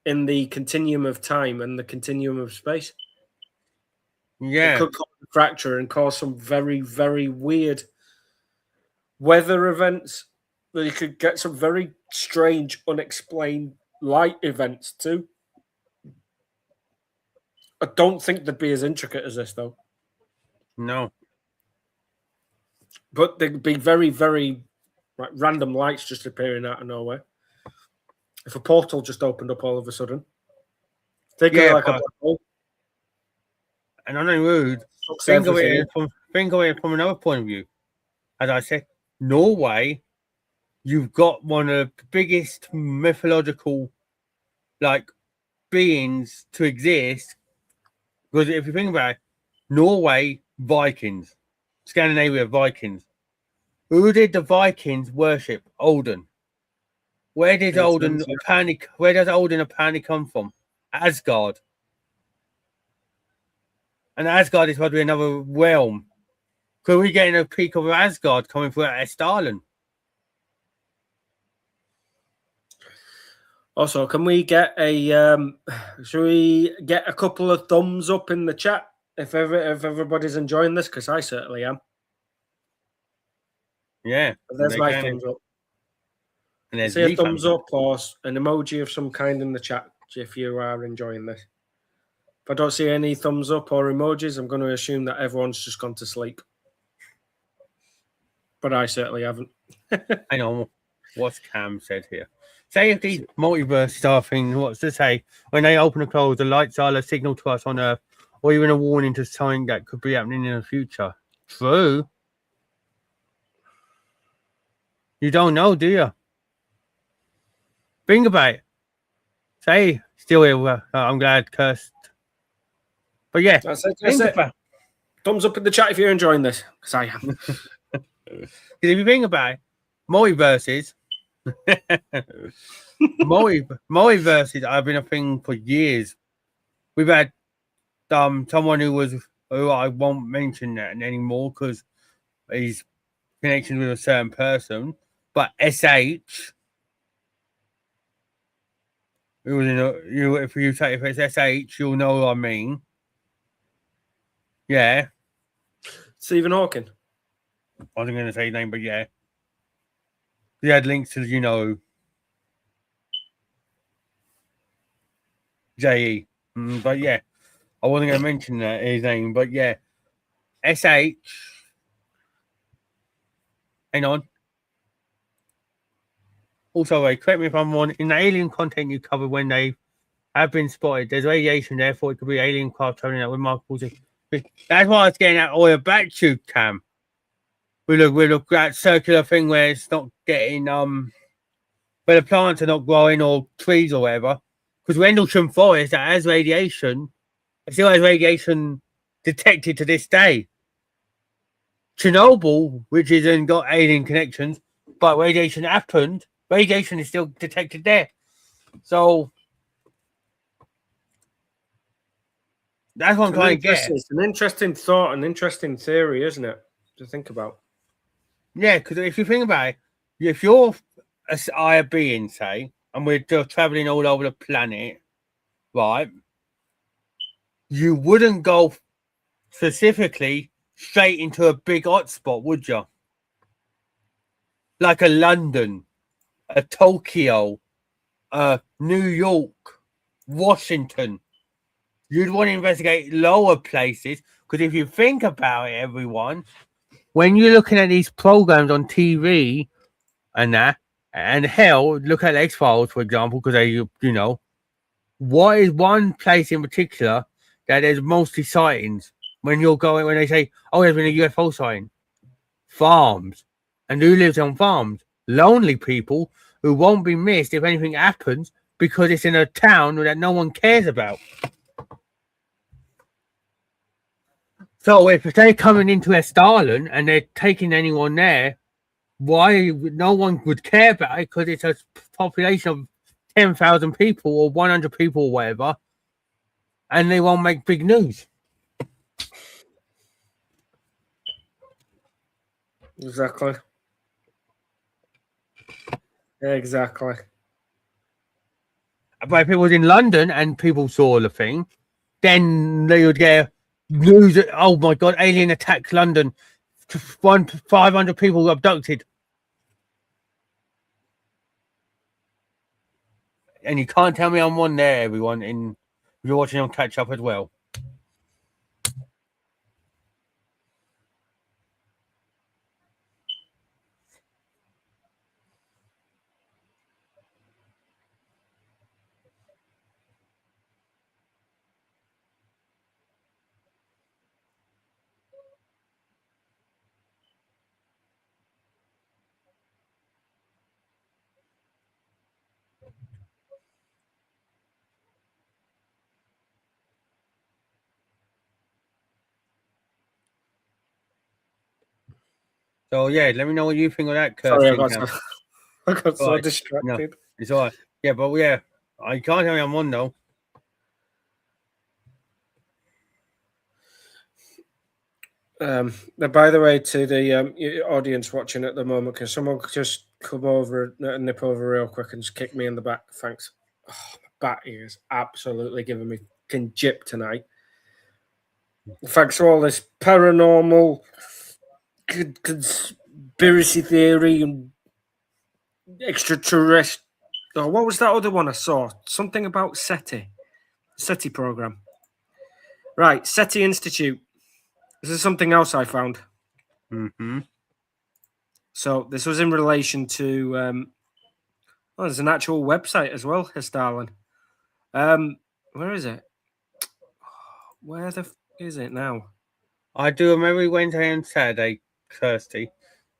in the continuum of time and the continuum of space. Yeah. It could cause a fracture and cause some very, very weird weather events. You could get some very strange, unexplained light events too. I don't think they'd be as intricate as this, though. No. But there'd be very, very random lights just appearing out of nowhere. If a portal just opened up all of a sudden. Think of it like a black hole. And I'm not rude. Think of it from another point of view. As I said, Norway, you've got one of the biggest mythological beings to exist. Because if you think about it, Norway, Vikings, Scandinavia, Vikings. Who did the Vikings worship? Odin. Where does Odin apparently come from? Asgard. And Asgard is probably another realm. Could we get a peak of Asgard coming through Hessdalen? Also, can we get should we get a couple of thumbs up in the chat if everybody's enjoying this? Because I certainly am. Yeah. There's my thumbs up. And there's a thumbs up or an emoji of some kind in the chat if you are enjoying this. If I don't see any thumbs up or emojis, I'm going to assume that everyone's just gone to sleep. But I certainly haven't. I know what Cam said here. Say if these multiverse stuff things, what's to say? When they open and close, the lights are a signal to us on Earth, or even a warning to something that could be happening in the future. True. You don't know, do you? Think about it. Say, still here. I'm glad, cursed. But yeah, that's it. Thumbs up in the chat if you're enjoying this, because I am. Because if you think about it, multiverses, multiverses have been a thing for years. We've had someone who I won't mention that anymore because he's connected with a certain person, but SH. If it's SH, you'll know what I mean. Yeah. Stephen Hawking. I wasn't going to say his name, but yeah. He had links to, JE. But yeah, I wasn't going to mention his name, but yeah. SH. Hang on. Also, correct me if I'm wrong, in the alien content you covered when they have been spotted, there's radiation, therefore it could be alien craft traveling at remarkable. That's why I was getting at Hoia Baciu, Cam. We look at that circular thing where it's not getting where the plants are not growing or trees or whatever. Because Rendlesham Forest that has radiation, it still has radiation detected to this day. Chernobyl, which isn't got alien connections, but radiation happened. Radiation is still detected there. So that's what I'm trying to get. It's an interesting thought, an interesting theory, isn't it? To think about. Yeah, because if you think about it, if you're a higher being, say, and we're just traveling all over the planet, right? You wouldn't go specifically straight into a big hotspot, would you? Like a London, a Tokyo, New York, Washington. You'd want to investigate lower places because if you think about it, everyone, when you're looking at these programs on TV and that, and hell, look at X-Files, for example, because they, what is one place in particular that there's mostly sightings when they say, oh, there's been a UFO sighting? Farms. And who lives on farms? Lonely people who won't be missed if anything happens because it's in a town that no one cares about. So if they're coming into Hessdalen and they're taking anyone there, why no one would care about it, because it's a population of 10,000 people or 100 people or whatever, and they won't make big news. Exactly. Exactly. But if it was in London and people saw the thing, then they would get news. Oh my God, alien attacks London. 500 people abducted. And you can't tell me I'm one there, everyone. You're watching on catch up as well. So yeah, let me know what you think of that, Sorry, I Kirsty. got so Right. distracted. No, it's all right. Yeah, but yeah, I can't tell me I'm one though. By the way, to the audience watching at the moment, can someone just come over and nip over real quick and just kick me in the back? Thanks. Oh, my back is absolutely giving me fucking jip tonight. Thanks for all this paranormal conspiracy theory and extraterrestrial. Oh, what was that other one I saw? Something about SETI program. Right, SETI Institute. This is something else I found. Mm-hmm. So this was in relation to. Oh, there's an actual website as well, Hessdalen. Where is it? Where the is it now? I do them every Wednesday and Saturday, Kirsty.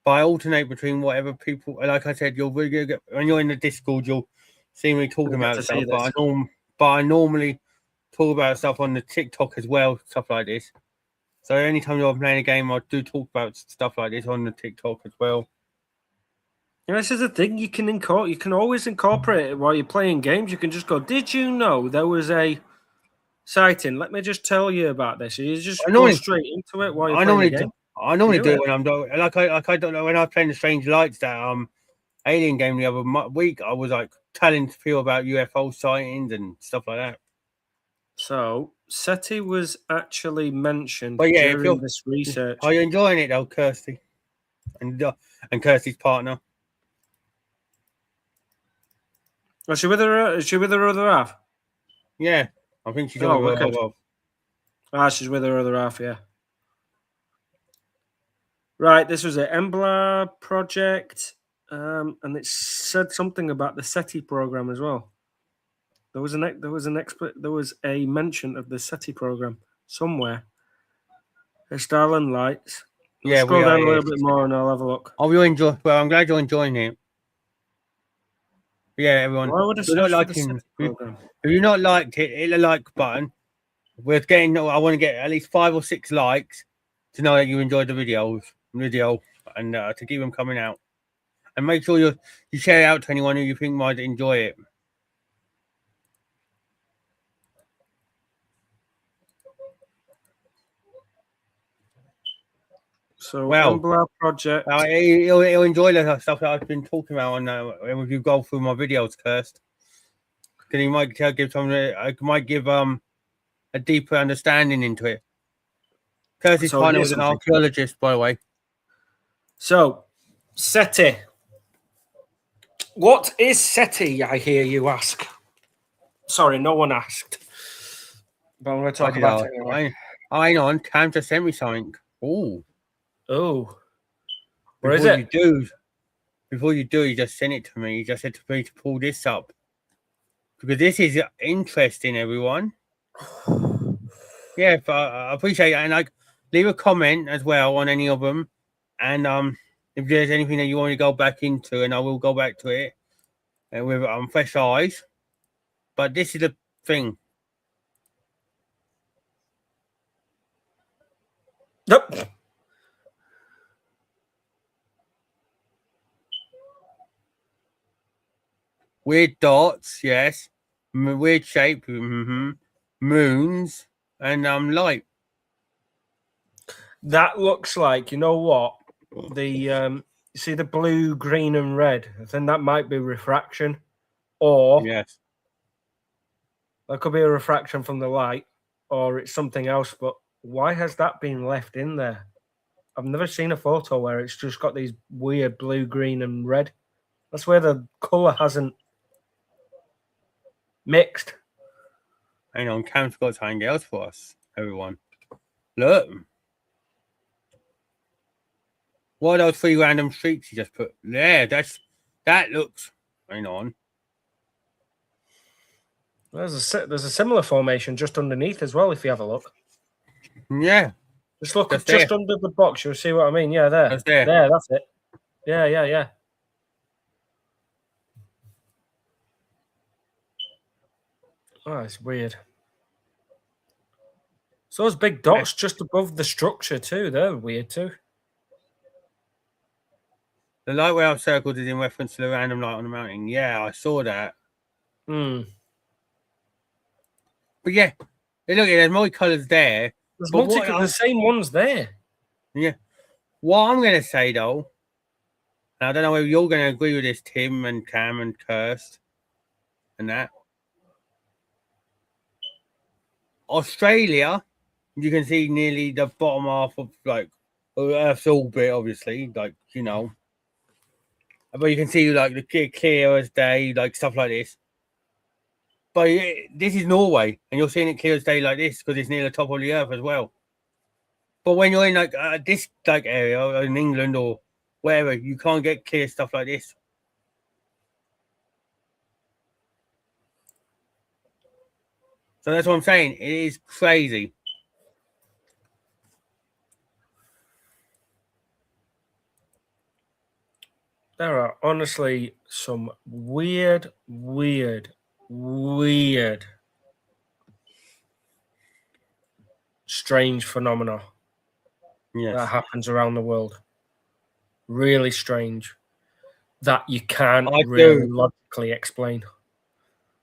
But I alternate between whatever people. Like I said, when you're in the Discord, you'll see me talking We'll get about to stuff. see this. But I normally talk about stuff on the TikTok as well, stuff like this. So anytime you're playing a game, I do talk about stuff like this on the TikTok as well. You know, this is the thing you can you can always incorporate it while you're playing games. You can just go, did you know there was a sighting? Let me just tell you about this. You just I go normally, straight into it while you're I playing the normally, game. I normally Do do it. it when I'm I don't know when I was playing the Strange Lights that Alien game the other week. I was like telling people about UFO sightings and stuff like that. So SETI was actually mentioned But yeah, during this research. are you enjoying it though, Kirsty, and Kirsty's partner? Is she with her? Is she with her other half? Yeah, I think she's Oh, on. wicked. Well, She's with her other half. Yeah. Right. This was an Embla project, and it said something about the SETI program as well. There was a mention of the SETI program somewhere. Hessdalen lights. We'll yeah, we scroll are. down a Yeah. little bit more and I'll have a look. Oh, you enjoy. Well, I'm glad you're enjoying it. Yeah, everyone. Why would I If you're not search for the liking, SETI program? if you're not liked it, hit the like button. We're getting. I want to get at least 5 or 6 likes to know that you enjoyed the video, and to keep them coming out. And make sure you share it out to anyone who you think might enjoy it. So Well, Embla project. he'll enjoy the stuff that I've been talking about on if you go through my videos, Kirst. Because he might give something. I might give a deeper understanding into it. Kirsty's So partner here's was an something. archaeologist, by the way. So SETI. What is SETI? I hear you ask. Sorry, no one asked. But I'm going to talk about it anyway. I know. Cam just sent me something. Oh, Oh, what is before it? you do, he just sent it to me. He just said to me to pull this up because this is interesting, everyone. Yeah, I appreciate it, and like leave a comment as well on any of them, and if there's anything that you want to go back into, and I will go back to it with fresh eyes. But this is the thing. Nope. weird dots, yes, weird shape, moons, and light. That looks like, you know what? The you see the blue, green, and red. I think that might be refraction, or Yes, that could be a refraction from the light, or it's something else. But why has that been left in there? I've never seen a photo where it's just got these weird blue, green, and red. That's where the color hasn't mixed. hang on, Cam's got something else for us, everyone. Look. What are those 3 random streaks you just put there? That looks. Hang on. There's a similar formation just underneath as well. If you have a look, Yeah, just look just just there. under the box. You'll see what I mean. Yeah, there, Just there. there. That's it. Yeah. Oh, it's weird. So those big dots just above the structure too. They're weird too. The light where I've circled is in reference to the random light on the mountain. Yeah, I saw that. Hmm. But yeah, look, there's more colours there. There's But the same ones there. Yeah. What I'm going to say, though, and I don't know whether you're going to agree with this, Tim and Cam and Kirst and that. Australia, you can see nearly the bottom half of, like, Earth's orbit, obviously, like, you know. But you can see, like, the clear as day, like, stuff like this. But this is Norway, and you're seeing it clear as day like this because it's near the top of the Earth as well. But when you're in, like, this, like, area, in England or wherever, you can't get clear stuff like this. So that's what I'm saying. It is crazy. There are honestly some weird, strange phenomena that happens around the world. Really strange that you can't really logically explain.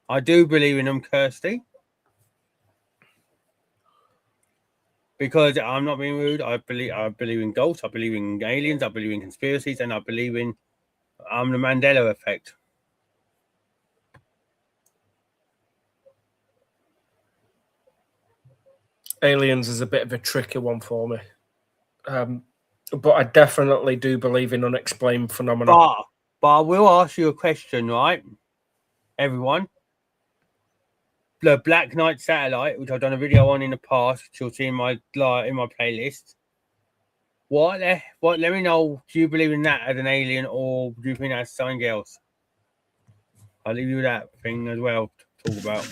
I do believe in them, Kirsty. Because I'm not being rude. I believe in ghosts. I believe in aliens. I believe in conspiracies, and I believe in the Mandela effect. Aliens is a bit of a tricky one for me. But I definitely do believe in unexplained phenomena. But I will ask you a question, right? Everyone. The Black Knight satellite, which I've done a video on in the past, which you'll see in my playlist. Let me know, do you believe in that as an alien, or do you think that's something else? I'll leave you with that thing as well to talk about.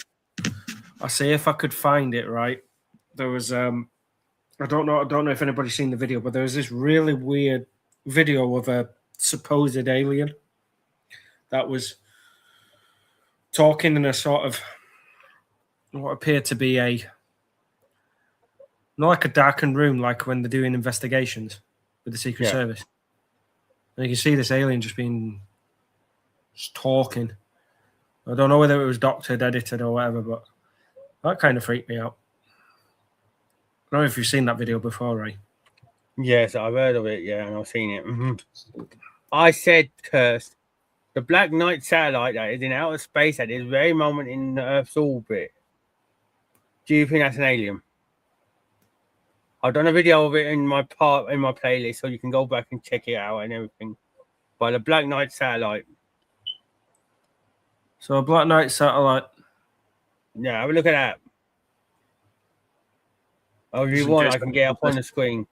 I'll see if I could find it, right? There was I don't know if anybody's seen the video, but there was this really weird video of a supposed alien that was talking in a sort of what appeared to be not like a darkened room, like when they're doing investigations with the Secret Service. And you can see this alien just talking. I don't know whether it was doctored, edited, or whatever, but that kind of freaked me out. I don't know if you've seen that video before, Ray. Yes, I've heard of it, and I've seen it. Mm-hmm. I said, Kirst, the Black Knight satellite that is in outer space at this very moment in the Earth's orbit. Do you think that's an alien? I've done a video of it in my playlist, so you can go back and check it out and everything. By the Black Knight satellite. So a Black Knight satellite. Yeah, have a look at that. Oh, if you want, I can get up on the screen.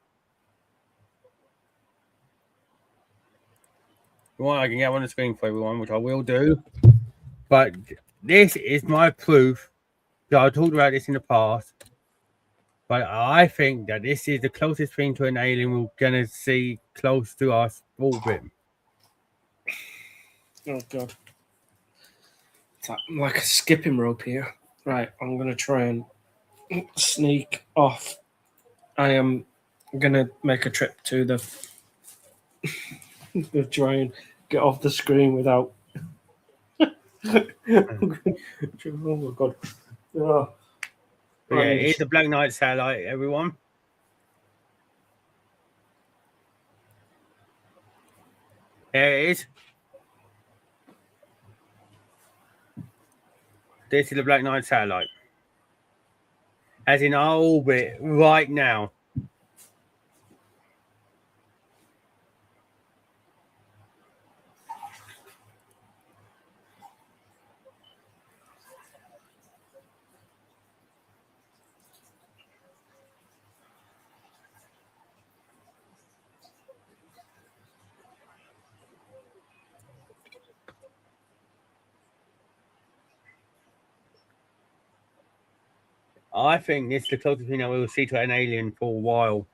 If you want, I can get up on the screen for everyone, which I will do. But this is my proof that I talked about this in the past. But I think that this is the closest thing to an alien we're going to see close to us orbit. Oh, God. It's like a skipping rope here. Right, I'm going to try and sneak off. I am going to make a trip to the... try and get off the screen without Oh my god. Oh. But yeah, it's the Black Knight satellite, everyone. There it is. This is the Black Knight satellite. As in our orbit right now. I think this is the closest thing that we will see to an alien for a while.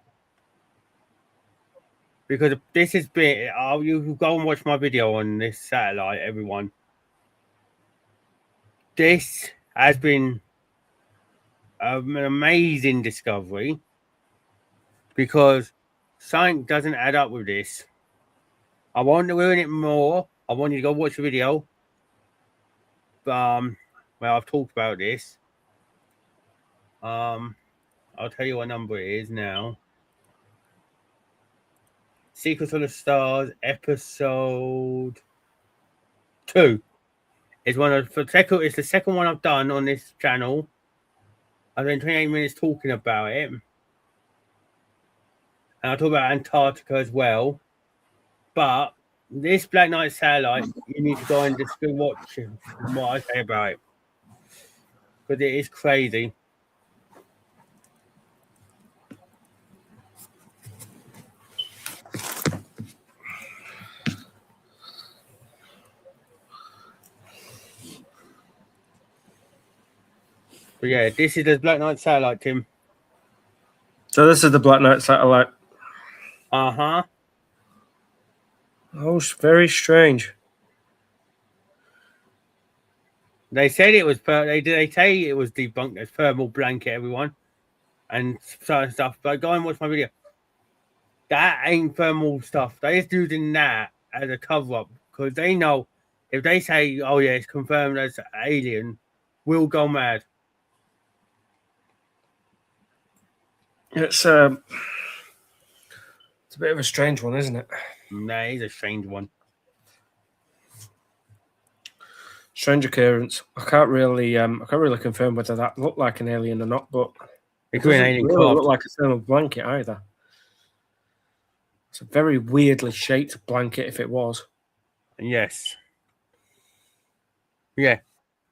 Because this has been, you go and watch my video on this satellite, everyone. This has been an amazing discovery because something doesn't add up with this. I want to ruin it more. I want you to go watch the video. Well, I've talked about this. I'll tell you what number it is now. Secrets of the Stars, episode 2. It's it's the second one I've done on this channel. I've been 28 minutes talking about it. And I'll talk about Antarctica as well. But this Black Knight satellite, you need to go and just go watch what I say about it. Because it is crazy. But yeah, this is the Black Knight satellite, Tim. So this is the Black Knight satellite. Uh-huh. Oh, very strange. They said it was they say it was debunked as thermal blanket, everyone, and certain stuff. But go and watch my video. That ain't thermal stuff. They're just using that as a cover-up because they know if they say, "Oh yeah, it's confirmed as alien," we'll go mad. It's a bit of a strange one, isn't it? That is a strange one. Strange occurrence. I can't really confirm whether that looked like an alien or not, but it doesn't really look like a thermal blanket either. It's a very weirdly shaped blanket if it was. Yes. Yeah.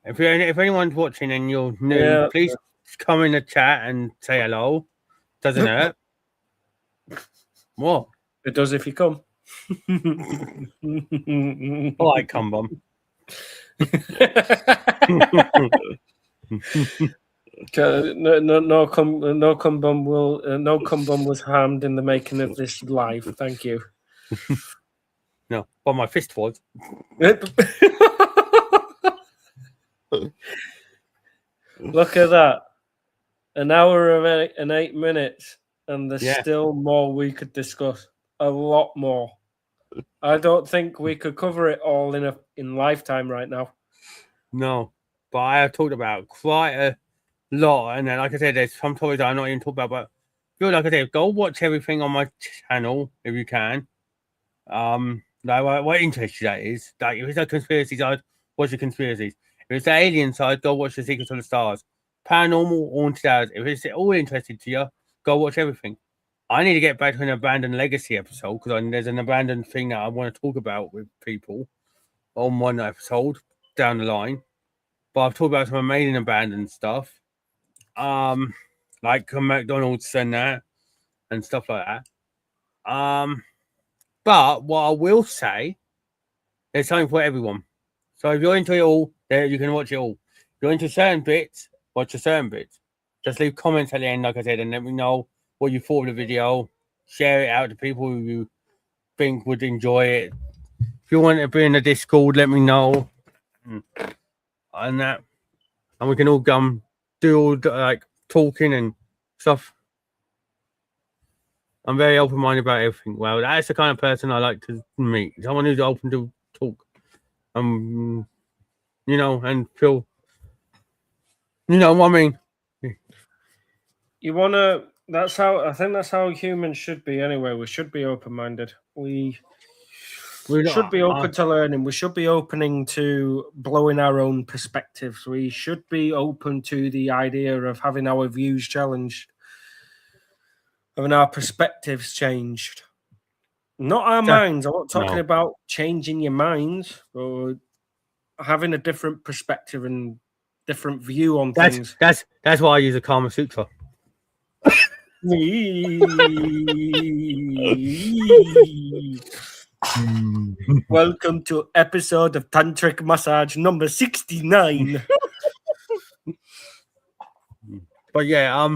If anyone's watching and you're new, please come in the chat and say hello. Doesn't hurt. What? It does if you come. I like cum bomb. No cum bomb was harmed in the making of this live. Thank you. No, but my fist was. Look at that. An hour and 8 minutes, and there's still more we could discuss. A lot more. I don't think we could cover it all in lifetime right now. No, but I have talked about quite a lot, and then, like I said, there's some topics that I'm not even talking about. But like I said, go watch everything on my channel if you can. Like what interests you that is. Like if it's a conspiracy side, watch the conspiracies. If it's the alien side, go watch the Secrets of the Stars. Paranormal, haunted hours. If it's all interested to you, go watch everything. I need to get back to an abandoned legacy episode because there's an abandoned thing that I want to talk about with people on one episode down the line. But I've talked about some amazing abandoned stuff, like McDonald's and that, and stuff like that. But what I will say, there's something for everyone. So if you're into it all, there you can watch it all. If you're into certain bits, watch a certain bits. Just leave comments at the end, like I said, and let me know what you thought of the video. Share it out to people who you think would enjoy it. If you want to be in the Discord, let me know. And that, and we can all do all like talking and stuff. I'm very open-minded about everything. Well, that's the kind of person I like to meet. Someone who's open to talk. Yeah. you know, and feel, you know what I mean. You wanna. That's how I think that's how humans should be. Anyway, we should be open-minded. We should be open to learning. We should be opening to blowing our own perspectives. We should be open to the idea of having our views challenged, having our perspectives changed. Not our minds. I'm not talking about changing your minds, but having a different perspective and different view on things. That's why I use a Kama Sutra. Welcome to episode of Tantric Massage number 69. But yeah,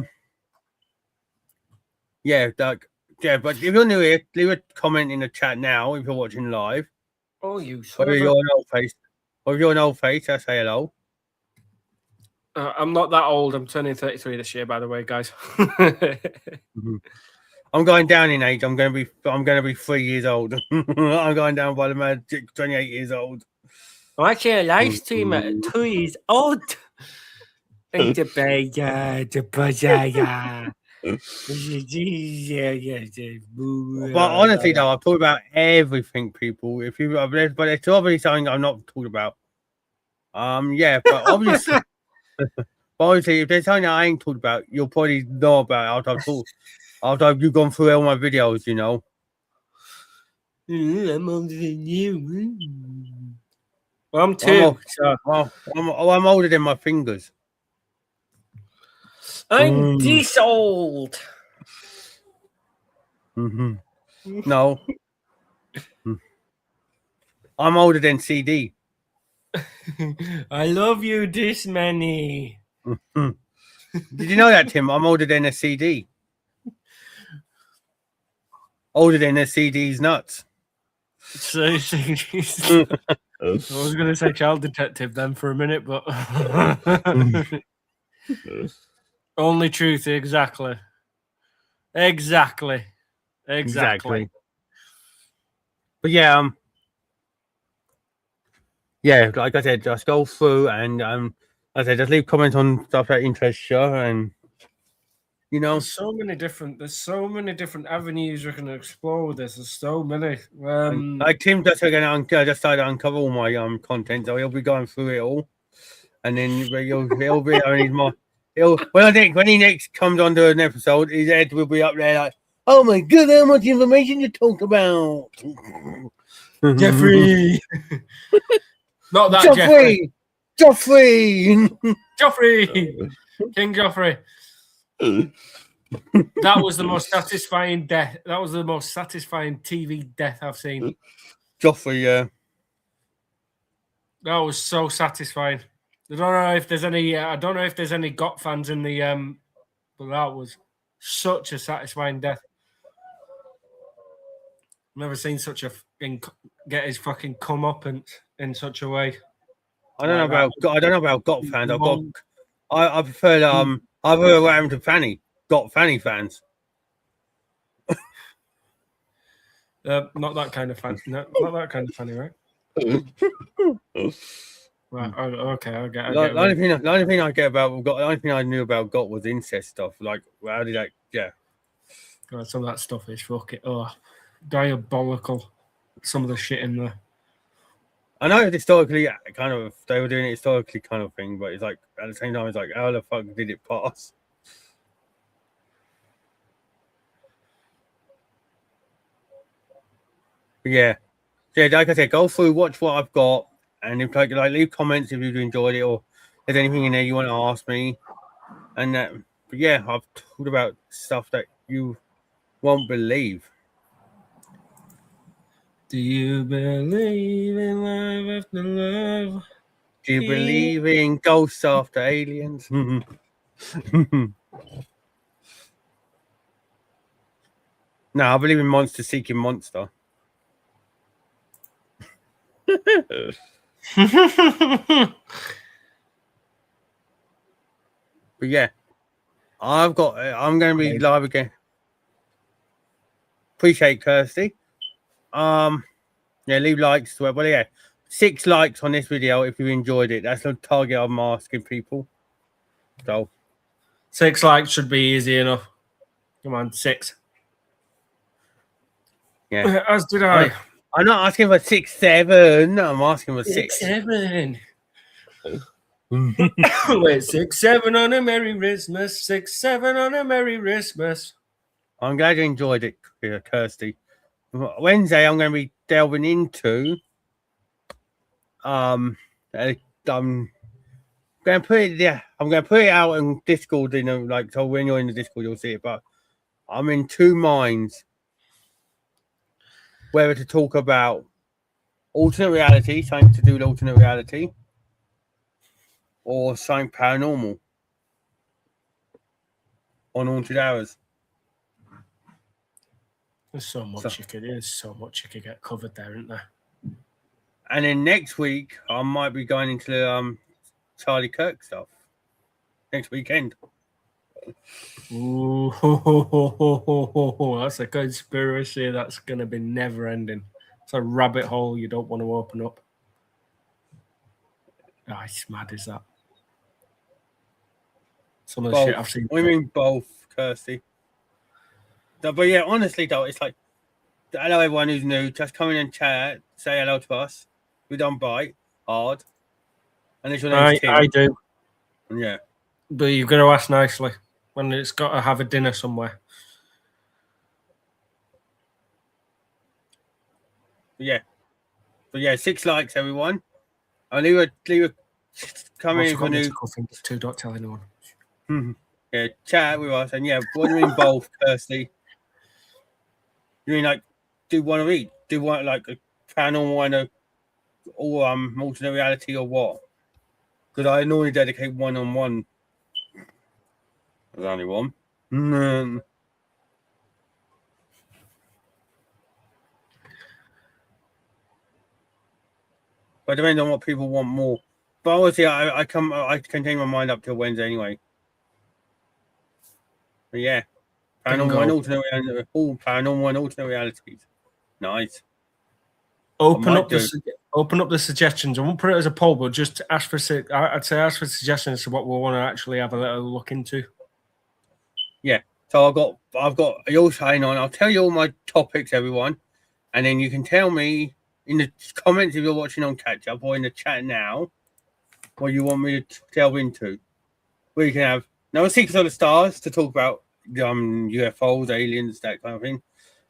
but if you're new here, leave a comment in the chat now if you're watching live. Oh, you Or if you're an old face. Or if you're an old face, I say hello. I'm not that old. I'm turning 33 this year, by the way, guys. I'm going down in age. I'm going to be 3 years old. I'm going down by the magic 28 years old. Watch a live stream at 2 years old. And the But honestly, though, I've talked about everything, people. But it's obviously something I'm not talking about. Yeah, but obviously. Obviously, if there's something I ain't talked about, you'll probably know about it after you've gone through all my videos, you know. I'm older than you. Well, I'm 2. I'm older than my fingers. I'm this old. No. I'm older than CD. I love you this many. Did you know that, Tim? I'm older than a CD. Older than a CD's nuts. I was going to say child detective then for a minute, but only truth, exactly. But yeah, yeah, like I said, just go through and like I said, just leave comments on stuff that interests you, and you know, there's so many different avenues we can explore with this. There's so many. Like Tim just started to uncover all my content, so he'll be going through it all, and then he'll be when he next comes onto an episode, his head will be up there like, oh my god, how much information you talk about, Jeffrey. Not that Joffrey. King Joffrey. That was the most satisfying death. That was the most satisfying TV death I've seen. Joffrey, yeah. That was so satisfying. I don't know if there's any GOT fans in the but that was such a satisfying death. I've never seen such a get his fucking comeuppance in such a way. I don't know about GOT fans. I prefer I've heard what happened to Fanny. GOT Fanny fans. Not that kind of fan. No, not that kind of funny, right? Right. Okay. I get the only thing I get about GOT, the only thing I knew about GOT was incest stuff. Like, how did that? Yeah. God, some of that stuff is fucking diabolical. Some of the shit in there. I know historically, kind of, they were doing it historically, kind of thing, but it's like at the same time, it's like, how the fuck did it pass? But yeah, like I said, go through, watch what I've got, and if like leave comments if you've enjoyed it, or if there's anything in there you want to ask me, and that. But yeah, I've talked about stuff that you won't believe. Do you believe in love after love? Do you believe in ghosts after aliens? No, I believe in monster seeking monster. But yeah, I'm going to be live again. Appreciate Kirsty. Yeah, leave likes to it. But yeah, 6 likes on this video if you enjoyed it. That's the target I'm asking people. So 6 likes should be easy enough. Come on, 6. yeah. As did I. I'm not asking for 6, 7. I'm asking for 6. 7. Wait, 6, 7 on a Merry Christmas. 6, 7 on a Merry Christmas. I'm glad you enjoyed it, Kirsty. Wednesday, I'm going to be delving into I'm going to put it. Yeah, I'm going to put it out in Discord. So when you're in the Discord, you'll see it. But I'm in 2 minds whether to talk about alternate reality, something to do with alternate reality, or something paranormal on Haunted Hours. There's so much you could get covered there, isn't there? And then next week, I might be going into the Charlie Kirk stuff. Next weekend. Ooh, that's a conspiracy that's going to be never ending. It's a rabbit hole you don't want to open up. Oh, it's mad, is that? Some of the shit I've seen. We mean both, Kirsty. But yeah, honestly, though, it's like, hello, everyone who's new. Just come in and chat. Say hello to us. We don't bite hard. And it's your name's Tim. I do. Yeah. But you've got to ask nicely when it's got to have a dinner somewhere. Yeah. But yeah, 6 likes, everyone. I'll leave a comment if you're new. Too, don't tell anyone. Yeah, chat with us. And yeah, what do you mean both, Kirsty? You mean like do one of each? Do one like a paranormal one or alternate reality or what? Because I normally dedicate one on one. There's only one. But it depends on what people want more. But obviously, I can change my mind up till Wednesday anyway. But yeah, paranormal and alternate reality, all paranormal and alternate realities. Nice. Open up the suggestions. I won't put it as a poll, but just ask for. I'd say ask for suggestions to what we want to actually have a little look into. Yeah. So I've got you're saying on. I'll tell you all my topics, everyone, and then you can tell me in the comments if you're watching on catch up or in the chat now what you want me to delve into. We can have no Secrets of the Stars to talk about UFOs, aliens, that kind of thing,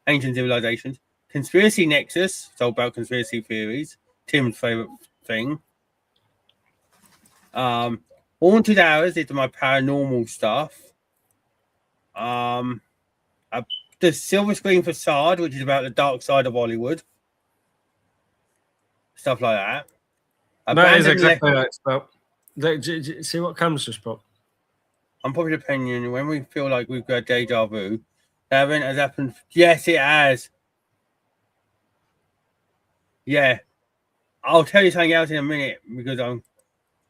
ancient civilizations. Conspiracy Nexus, so about conspiracy theories, Tim's favorite thing. Haunted Hours is my paranormal stuff. The Silver Screen Facade, which is about the dark side of Hollywood, stuff like that. That is exactly what it's about. See what comes just about. Unpopular opinion: when we feel like we've got deja vu, that event has happened. Yes, it has. Yeah, I'll tell you something else in a minute because I'm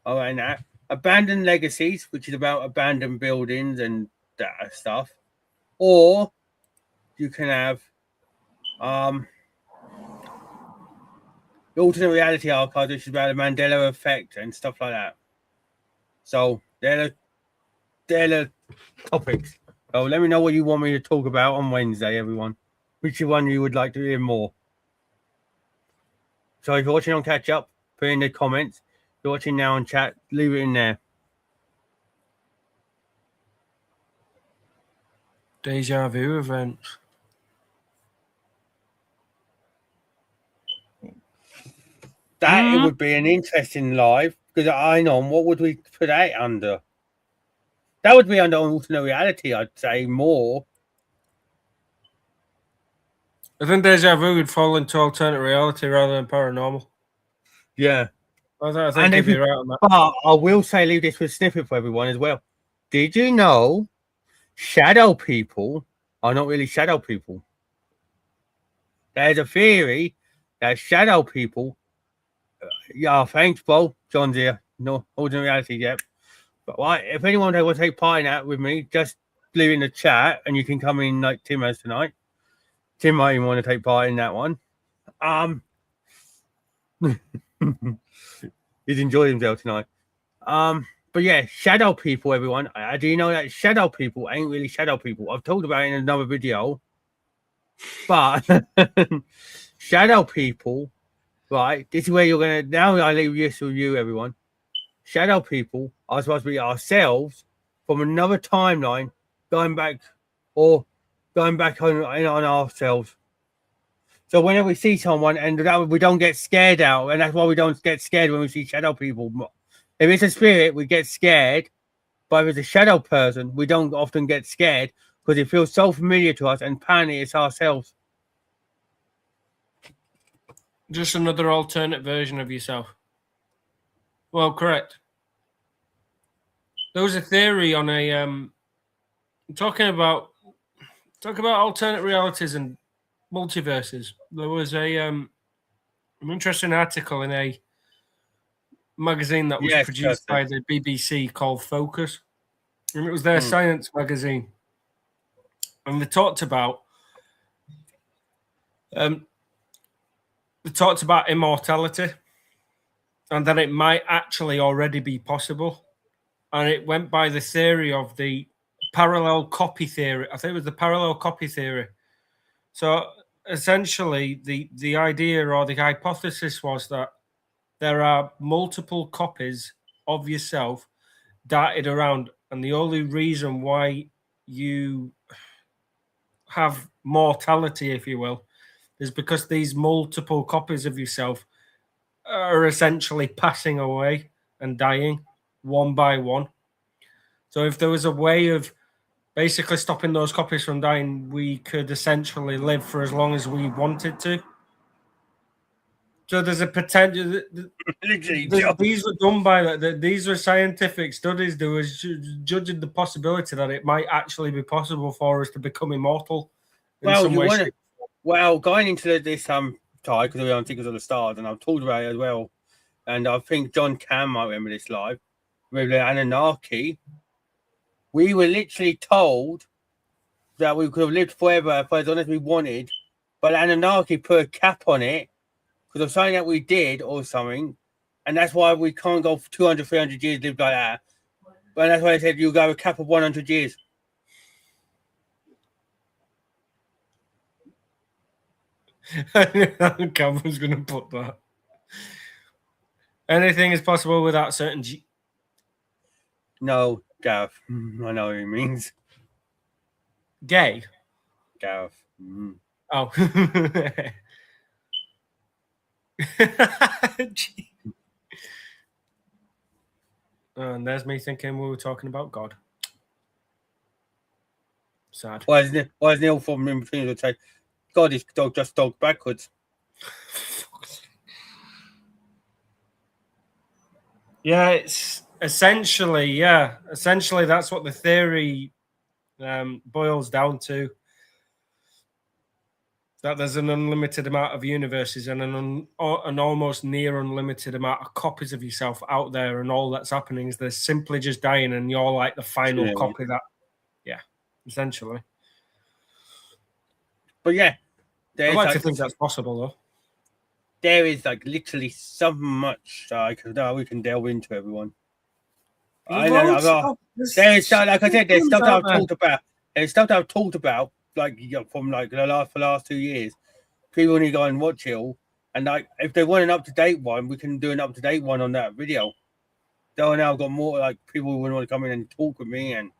in that. Abandoned Legacies, which is about abandoned buildings and that stuff. Or you can have the alternate reality archive, which is about the Mandela effect and stuff like that. So they're the topics. So let me know what you want me to talk about on Wednesday, everyone. Which one you would like to hear more. So if you're watching on catch up, put in the comments. If you're watching now on chat, leave it in there. Deja vu events. That it would be an interesting live because I know what would we put that under? That would be under alternate reality, I'd say more. I think deja vu would fall into alternate reality rather than paranormal. Yeah. I think you'd be right on that. But I will say, leave this with a snippet for everyone as well. Did you know shadow people are not really shadow people? There's a theory that shadow people. Yeah, thanks, Bo. John's here. No alternate reality yet. But if anyone wants to take part in that with me, just leave it in the chat and you can come in like Tim has tonight. Tim might even want to take part in that one. He's enjoying himself tonight. But yeah, shadow people, everyone. Do you know that shadow people ain't really shadow people? I've talked about it in another video. But shadow people, right? This is where you're gonna now I leave this with you, everyone. Shadow people are supposed to be ourselves from another timeline, going back on ourselves. So whenever we see someone and that we don't get scared out, and that's why we don't get scared when we see shadow people. If it's a spirit, we get scared. But if it's a shadow person, we don't often get scared because it feels so familiar to us, and apparently it's ourselves. Just another alternate version of yourself. Well, correct. There was a theory on a talk about alternate realities and multiverses. There was an interesting article in a magazine that was produced by the BBC called Focus, and it was their science magazine, and they talked about immortality, and that it might actually already be possible, and it went by the theory of the parallel copy theory. I think it was the parallel copy theory. So essentially, the idea or the hypothesis was that there are multiple copies of yourself darted around, and the only reason why you have mortality, if you will, is because these multiple copies of yourself are essentially passing away and dying one by one. So if there was a way of basically stopping those copies from dying, we could essentially live for as long as we wanted to. So there's a potential. These were done by these were scientific studies. There was judging the possibility that it might actually be possible for us to become immortal in some way. Well, going into this tie because we're on Tickets of the Stars, and I've talked about it as well. And I think John Cam might remember this live with the Anunnaki. We were literally told that we could have lived forever for as long as we wanted, but Anunnaki put a cap on it because of something that we did or something, and that's why we can't go for 200, 300 years, live like that. But that's why they said you go a cap of 100 years. Cameron's going to put that. Anything is possible without certainty. No, Gav. I know what he means. Gay? Gav. Oh. And there's me thinking we were talking about God. Sad. Why is Neil from in between would say, God is just dog backwards? Yeah, it's essentially that's what the theory boils down to. That there's an unlimited amount of universes and an almost near unlimited amount of copies of yourself out there, and all that's happening is they're simply just dying, and you're like the final copy. That, essentially. But yeah, I'd like to think that's possible, though. There is literally so much we can delve into, everyone. There's stuff that I've talked about. There's stuff that I've talked about, from the last 2 years. People need to go and watch it all. And if they want an up-to-date one, we can do an up-to-date one on that video. Though now I've got more people who want to come in and talk with me and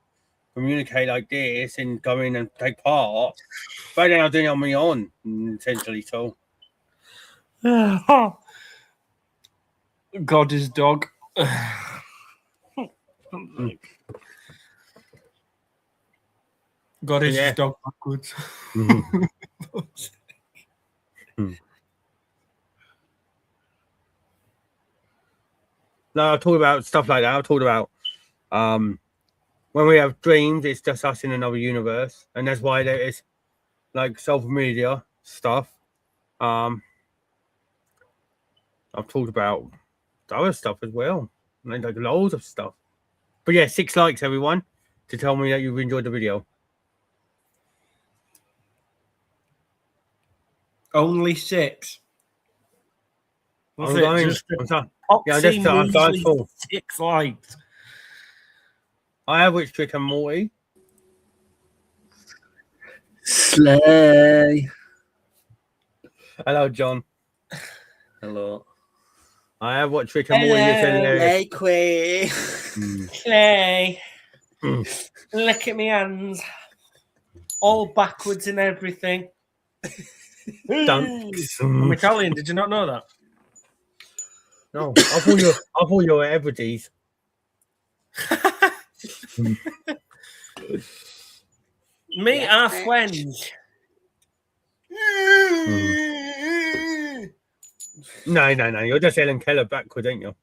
communicate like this and come in and take part. But then I'm doing it on my own, essentially. So God is dog. God is his dog backwards. No, I've talked about stuff like that. I've talked about when we have dreams, it's just us in another universe, and that's why there is social media stuff. I've talked about other stuff as well, loads of stuff. But yeah, 6 likes, everyone, to tell me that you've enjoyed the video. Only 6. Was I'm it going. just a I'm poxy going measly full. 6 likes? I have Witch Trick and Morty. Slay. Hello, John. Hello. I have watched Rick and Morty. It's hilarious. Quay. Clay. Mm. Look at me hands. All backwards and everything. Dunks. I'm Italian. Did you not know that? No, I thought you were Everdees. Meet our friends. No. You're just Ellen Keller backwards, ain't you?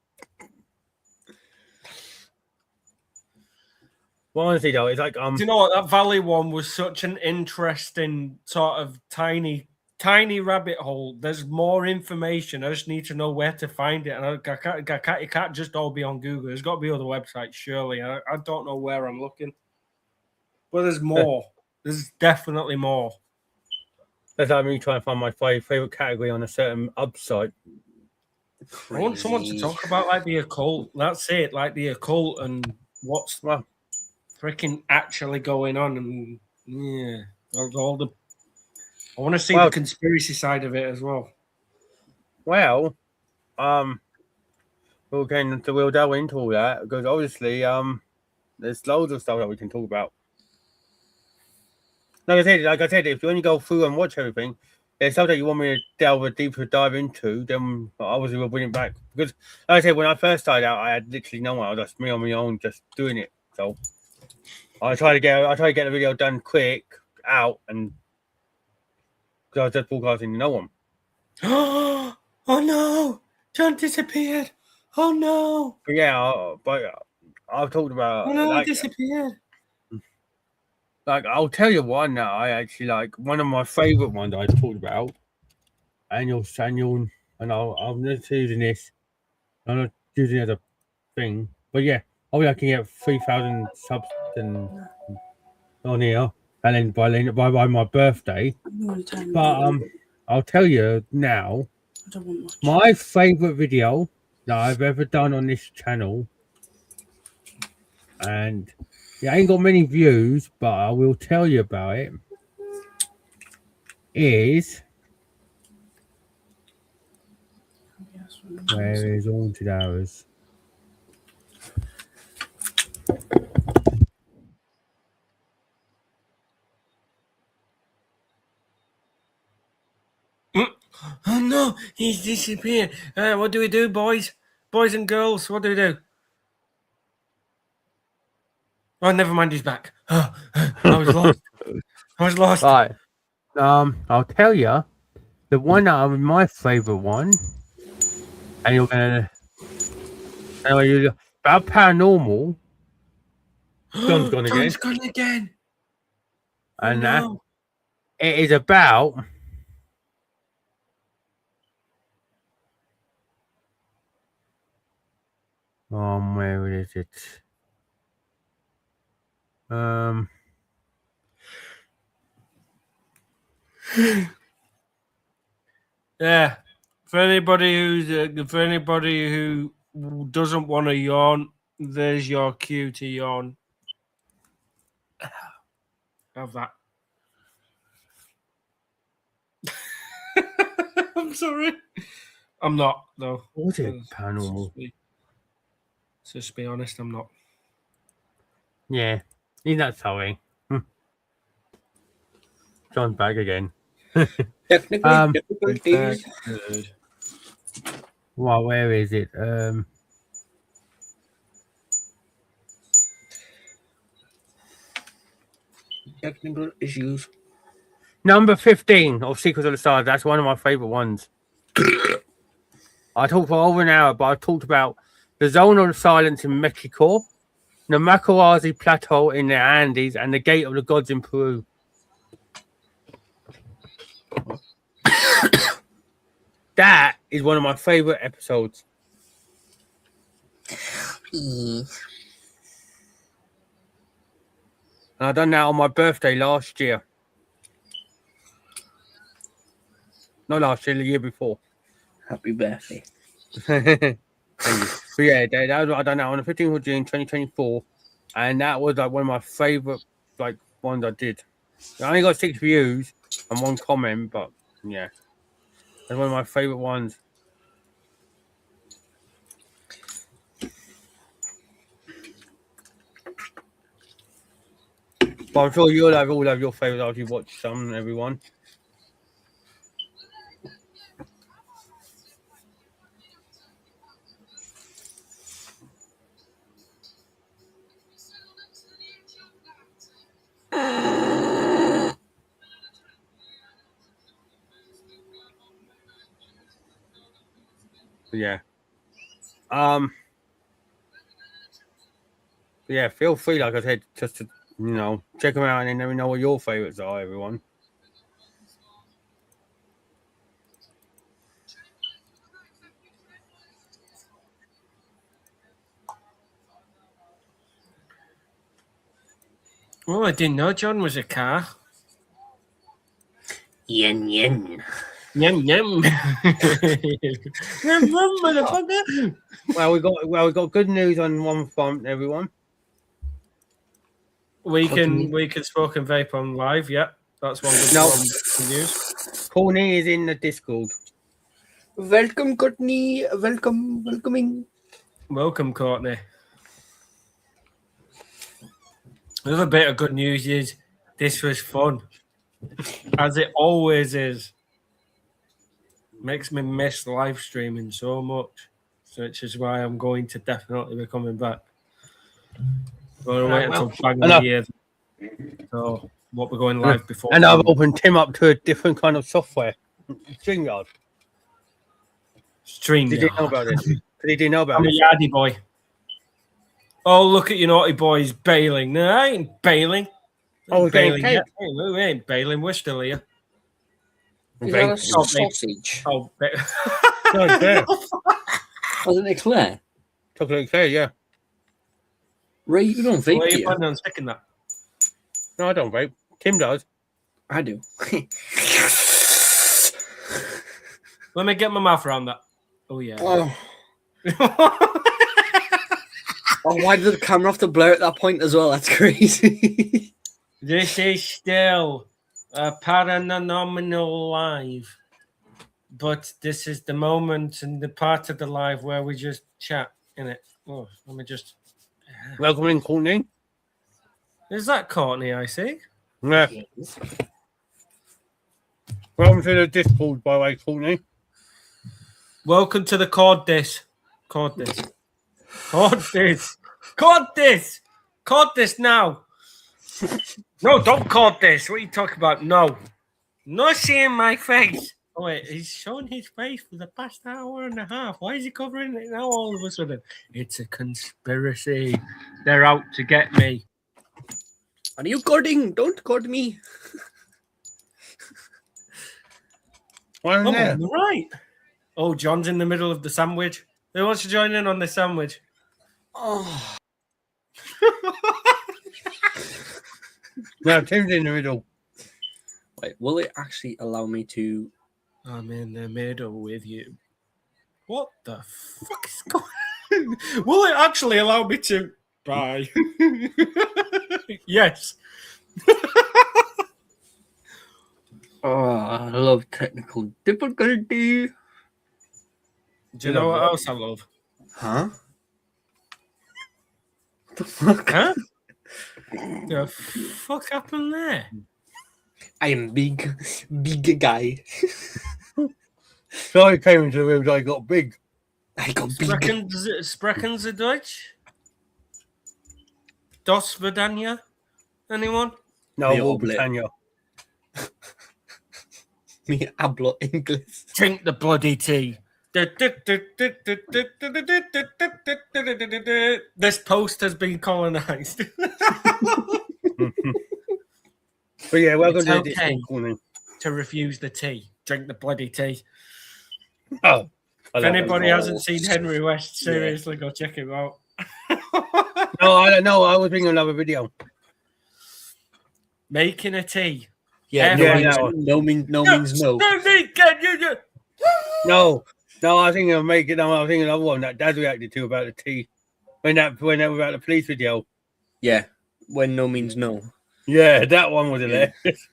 Well, honestly, though, it's like Do you know what? That valley one was such an interesting sort of tiny rabbit hole. There's more information. I just need to know where to find it. And it can't just all be on Google. There's got to be other websites, surely. I don't know where I'm looking. But there's more. There's definitely more. That's like me trying to find my favorite category on a certain site. I want someone to talk about like the occult. That's it, like the occult and what's freaking actually going on. And yeah, all the. I want to see the conspiracy side of it as well. Well, we'll delve into all that because obviously, there's loads of stuff that we can talk about. Like I said, if you only go through and watch everything, there's stuff that you want me to delve a deeper dive into, then obviously we'll bring it back. Because, like I said, when I first started out, I had literally no one. I was just me on my own, just doing it. So I try to get the video done quick out, and because I was just broadcasting to no one. Oh no! John disappeared. Oh no! But yeah, I've talked about. Oh no! He disappeared. Like, I'll tell you one that I actually like. One of my favorite ones that I talked about. And I'm not using this. I'm not using it as a thing. But yeah, I can get 3,000 subs on here, and then by my birthday. But I'll tell you now. My favorite video that I've ever done on this channel, and it ain't got many views, but I will tell you about it, is Where is Haunted Hours? Oh no! He's disappeared. What do we do, boys? Boys and girls, what do we do? Oh, never mind. He's back. Oh, I was lost. Right. I'll tell you the one that was my favorite one, and you're gonna. Anyway, about paranormal. John's gone again. John's gone again. And it is about. Where is it? Yeah. For anybody who doesn't want to yawn, there's your cue to yawn. Have that. I'm sorry. I'm not, though. What was it? Paranormal. Just be honest, I'm not. Yeah, he's not sorry. John's back again. Technically difficulties. Well, where is it? Technical issues. Number 15 of Secrets of the Stars. That's one of my favorite ones. I talked for over an hour, but I talked about the Zone of Silence in Mexico, the Macorazi Plateau in the Andes, and the Gate of the Gods in Peru. That is one of my favorite episodes. And I done that on my birthday last year. Not last year, the year before. Happy birthday. Thank you. But yeah, that was what I done that on the 15th of June 2024, and that was like one of my favorite like ones I did. I only got 6 views and 1 comment, but yeah, that's one of my favorite ones. But I'm sure you'll have all of your favorites after you watch some, everyone. Yeah. Yeah, feel free, like I said, just to check them out and then let me know what your favorites are, everyone. Oh, I didn't know John was a car. Yen yen. Yum yum. Yum yum, motherfucker. Well, we got good news on one front, everyone. We can smoke and vape on live. Yeah, that's one good one to use. Courtney is in the Discord. Welcome, Courtney. Welcoming. Welcome, Courtney. Another bit of good news is this was fun, as it always is. Makes me miss live streaming so much, which is why I'm going to definitely be coming back. I'm going to wait until bang of the year. So, what we're going live before. And I've opened Tim up to a different kind of software. StreamYard. Did you know about this? Did you know about I'm this? a yardy boy. Oh, look at you naughty boys bailing. No, I ain't bailing. Oh, we're bailing getting yet. We ain't bailing. We're still here. Is that a sausage? Oh, Wasn't it clear? Chocolate clear, yeah. Ray, you don't vape, Where are do you you? planning on sticking that? No, I don't vape. Tim does. I do. Let me get my mouth around that. Oh, yeah. Oh. Oh, why did the camera have to blur at that point as well? That's crazy. This is still a paranormal live. But this is the moment and the part of the live where we just chat in it. Oh, let me just. Welcome in, Courtney. Is that Courtney, I see? Yeah. Welcome to the Discord, by the way, Courtney. Welcome to the Cord This. Cord This. Cord This. Cord This. Cord This now. No, don't cord this. What are you talking about? No. Not seeing my face. Oh, wait. He's shown his face for the past hour and a half. Why is he covering it now all of a sudden? It's a conspiracy. They're out to get me. Are you coding? Don't code me. Well, Oh, yeah. right. Oh, John's in the middle of the sandwich. Who wants to join in on this sandwich? Oh. No, Tim's in the middle. Wait, will it actually allow me to? I'm in the middle with you. What the fuck is going on? Will it actually allow me to? Bye. Yes. Oh, I love technical difficulty. Do you know what else I love? Huh? What the fuck? Huh? The fuck happened there? I am big guy. So I came into the room, I got big. I got big. Sprechen Sie Deutsch? Das Vidania? Anyone? No, Me War oblet. Britannia. Me hablo English. Drink the bloody tea. This post has been colonized. But yeah, welcome It's to the okay. Discord, Courtney. To refuse the tea. Drink the bloody tea. Oh. If anybody hasn't seen Henry West, seriously go check him out. No, I don't know. I was thinking another video. Making a tea. Yeah, Yeah, no means no. No. No, I think I'll make it. No, I think another one that Dad reacted to about the tea when that was about the police video. Yeah, when no means no. Yeah, that one was hilarious.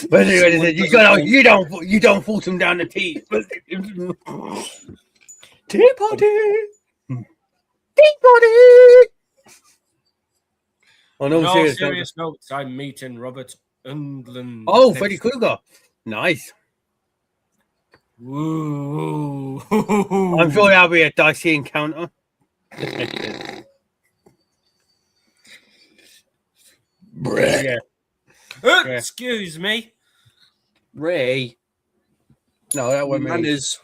When he Someone said, doesn't you don't force him down the tea. Tea party. Tea party. On In all all serious serious notes, I'm meeting Robert Undland. Oh, Freddy Krueger. Nice. Woo. I'm sure that'll be a dicey encounter. Yeah. Excuse me. Ray. No, that wasn't me. Manners.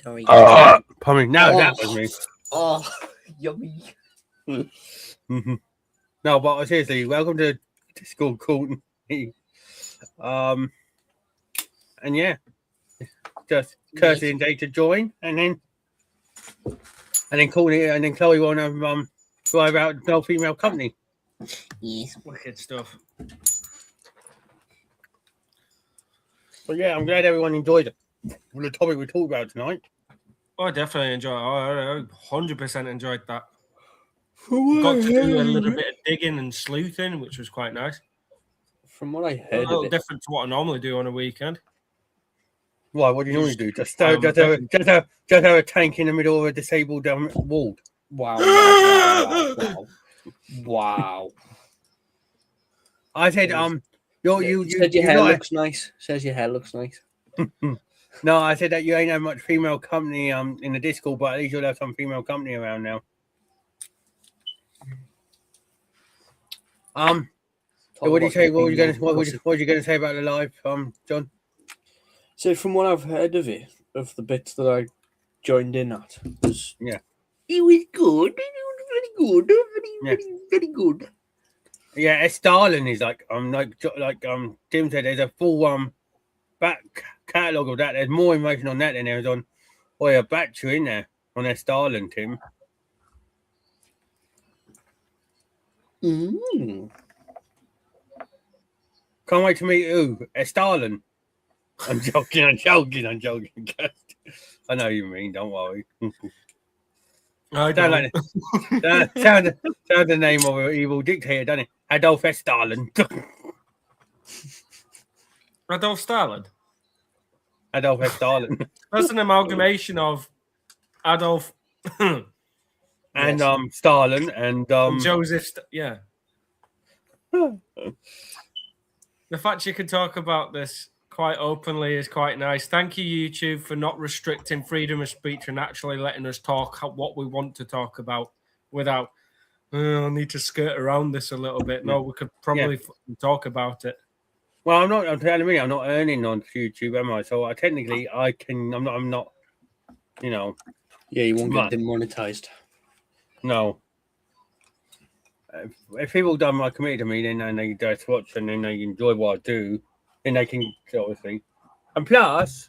Sorry. Probably no, that was me. Oh, yummy. No, but seriously, welcome to School Colton. And yeah, just Kirsty and Jake to join, and then Courtney, and then Chloe won't have drive out no female company. Yes. Wicked stuff. But yeah, I'm glad everyone enjoyed it. The topic we talked about tonight. I definitely enjoyed it. I 100% enjoyed that. Got to do a little bit of digging and sleuthing, which was quite nice. From what I A heard, little different to what I normally do on a weekend. Why? What do you normally do? Just have a tank in the middle of a disabled wall. Wow. I said, you said your hair looks nice. Says your hair looks nice. No, I said that you ain't have much female company in the Discord, but at least you'll have some female company around now. What do you say? What were you going to say about the live, John? So from what I've heard of it, of the bits that I joined in at, it was good. It was very good, very good. Yeah, Hessdalen is like Tim said, there's a full back catalogue of that. There's more information on that than there is on Hoia Baciu in there on Hessdalen, Tim. Can't wait to meet you, Hessdalen. I'm joking. I know you mean. Don't worry. I Sound don't. like sound the name of an evil dictator, doesn't it? Adolf Hessdalen. Adolf Stalin. Adolf Hessdalen. That's an amalgamation of Adolf And Stalin and Joseph. Yeah. The fact you can talk about this quite openly is quite nice. Thank you, YouTube, for not restricting freedom of speech and actually letting us talk what we want to talk about without, I need to skirt around this a little bit. No, we could probably talk about it. Well, I'm telling you, I'm not earning on YouTube, am I? So technically, I can. I'm not. You know. Yeah, you won't get demonetized. No. If people done my committed to me, then they just watch and then they enjoy what I do, then they can obviously. And plus,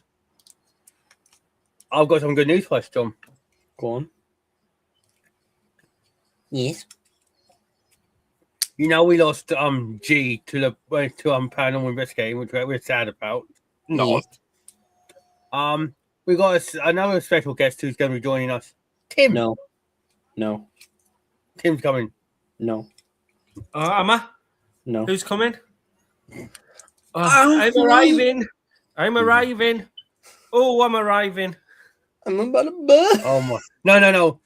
I've got some good news for us, John. Go on. Yes. You know, we lost G to Paranormal Investigating, which we're sad about. Not. Yes. We got another special guest who's going to be joining us. Tim. No. Tim's coming. No. Am I? No. Who's coming? I'm arriving. I'm arriving. Oh, I'm arriving. I'm about to burst. Oh my! No!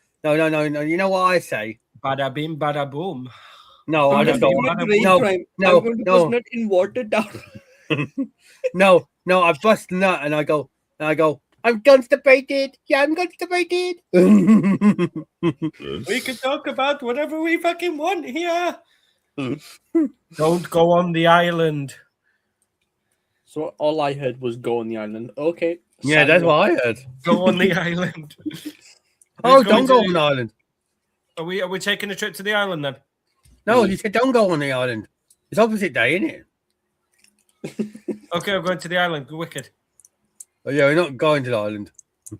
You know what I say? Bada bim, bada boom. No, I just don't. No. Not in water down. No. I bust a nut and I go. I'm constipated. Yeah, I'm constipated. We can talk about whatever we fucking want here. Don't go on the island. So all I heard was go on the island. Okay. Yeah, that's what I heard. Go on the island. Don't go on the island. Are we taking a trip to the island then? No, you said don't go on the island. It's opposite day, isn't it? Okay, I'm going to the island. Wicked. Oh, yeah, we're not going to the island.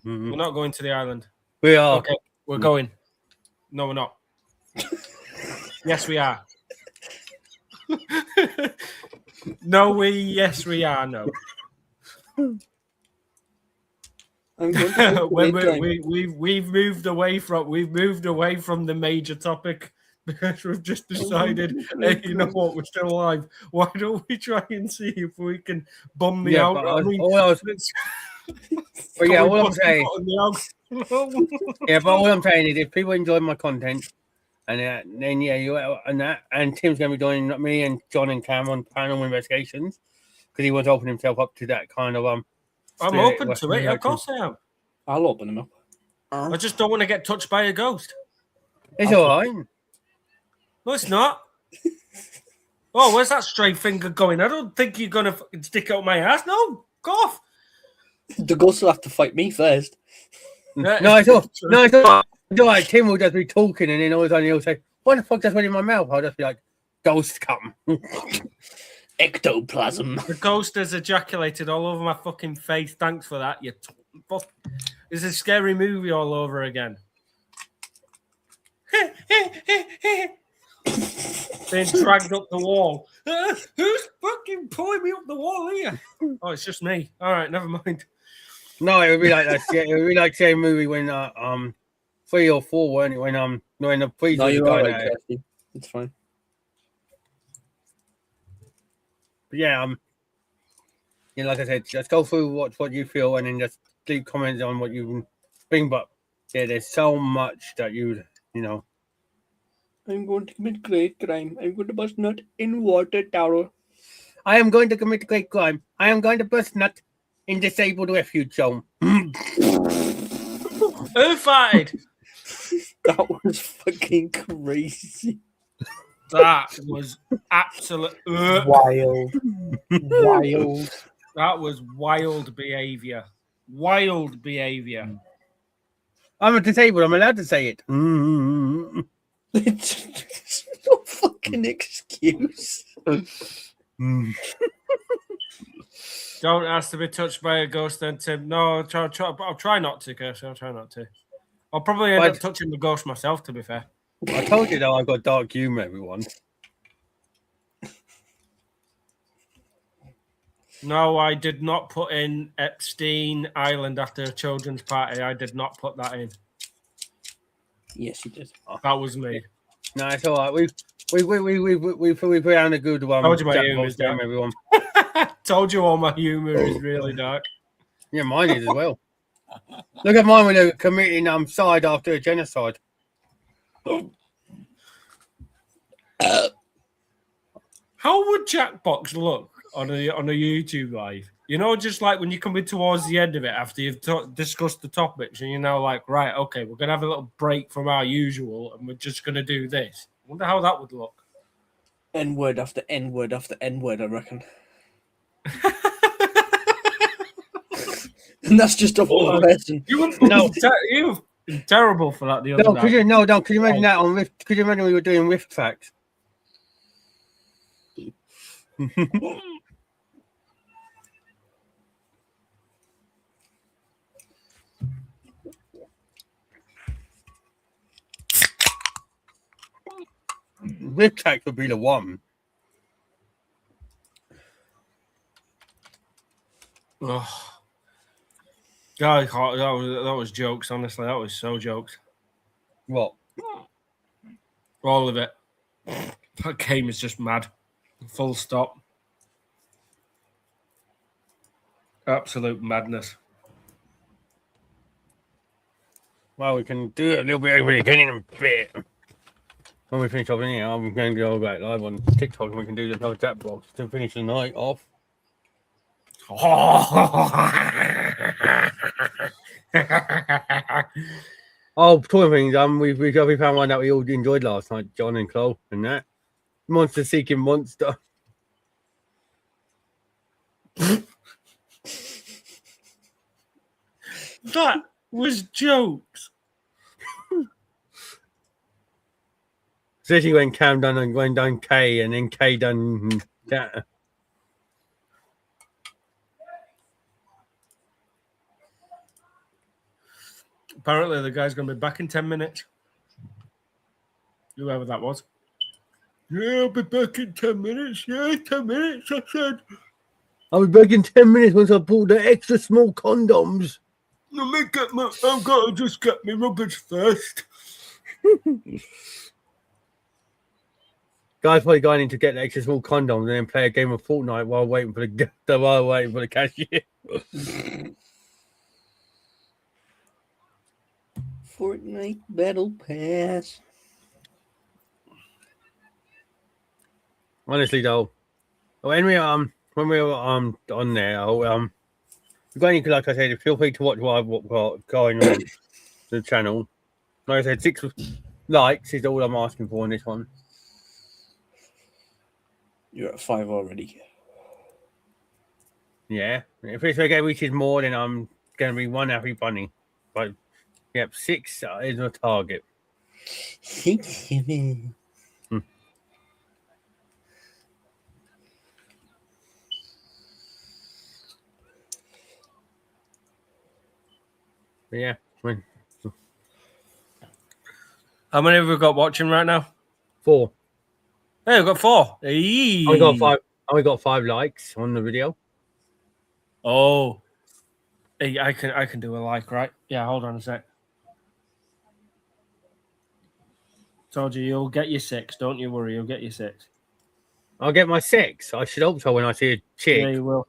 We're not going to the island. We are. Okay, we're going. No, we're not. Yes, we are. Yes, we are. No. I'm going to we've moved away from the major topic because we've just decided, hey, you know what, we're still alive. Why don't we try and see if we can bum me out? But all I'm saying, but all I'm saying is if people enjoy my content, and then and Tim's going to be joining me and John and Cam on Paranormal Investigations because he wants to open himself up to that kind of I'm open to it. Of course I am. I'll open him up. I just don't want to get touched by a ghost. It's all right. No, it's not. Oh, where's that stray finger going? I don't think you're going to stick out my ass. No, go off. The ghost will have to fight me first. No, it's all right. Tim will just be talking and then all of a sudden he'll say, what the fuck just went in my mouth? I'll just be like, ghost come. Ectoplasm. The ghost has ejaculated all over my fucking face. Thanks for that. It's a scary movie all over again. Being dragged up the wall. Who's fucking pulling me up the wall here? Oh, it's just me. All right, never mind. No, it would be like that. It would be like the same movie when 3 or 4 weren't it? When the police No, was you're going right, at it. Kirsty. It's fine. But yeah, like I said, just go through what you feel and then just leave comments on what you think. But yeah, there's so much that you know. I'm going to commit great crime. I'm going to bust nut in water tower. I am going to commit great crime. I am going to bust nut in disabled refuge home. Who farted? That was fucking crazy. That was absolute wild. Wild. That was wild behavior. Wild behavior. I'm disabled. I'm allowed to say it. It's no fucking excuse. Don't ask to be touched by a ghost then, Tim. No, I'll try not to, Kirsty. I'll try not to. I'll probably end up touching the ghost myself, to be fair. I told you though, I've got dark humor, everyone. No, I did not put in Epstein Island after a children's party. I did not put that in. Yes, you did. That was me. No, it's all right. We put down a good one. Told you my humor is dark. Everyone. Told you all my humor is really dark. Yeah, mine is as well. Look at mine when they're committing side after a genocide. How would Jackbox look on a YouTube live? You know, just like when you're coming towards the end of it after you've discussed the topics and you're now like, right, okay, we're going to have a little break from our usual and we're just going to do this. I wonder how that would look. N-word after N-word after N-word, I reckon. And that's just a whole person. You were terrible for that the other night. Could you imagine that on Rift? Could you imagine we were doing Rift facts? Rift facts would be the one. Oh. God, that was jokes, honestly. That was so jokes. What? All of it. That game is just mad. Full stop. Absolute madness. Well, we can do it a little bit over again in a bit. When we finish off in here, I'm going to go back live on TikTok and we can do the whole chat box to finish the night off. Oh, talking things, we found one that we all enjoyed last night, John and Chloe and that. Monster Seeking Monster. That was jokes. Especially when Cam done K and then K done that. Apparently, the guy's going to be back in 10 minutes. Whoever that was. Yeah, I'll be back in 10 minutes. Yeah, 10 minutes, I said. I'll be back in 10 minutes once I bought the extra small condoms. I've got to just get me rubbish first. Guys probably going in to get the extra small condoms and then play a game of Fortnite while waiting for the cashier. Fortnite Battle Pass. Honestly, though, when we on there, going, like I said, feel free to watch what I've got going on the channel. Like I said, 6 likes is all I'm asking for on this one. You're at 5 already. Yeah, if it's okay, which is more, then I'm going to be one happy bunny. But yep, 6 is my target. 6, 7. Yeah. How many have we got watching right now? 4. Hey, we've got 4. Eee. I got 5. I got 5 likes on the video. Oh, hey, I can do a like, right? Yeah, hold on a sec. Told you, you'll get your 6. Don't you worry, you'll get your 6. I'll get my 6. I should hope so when I see a chick. Yeah, you will.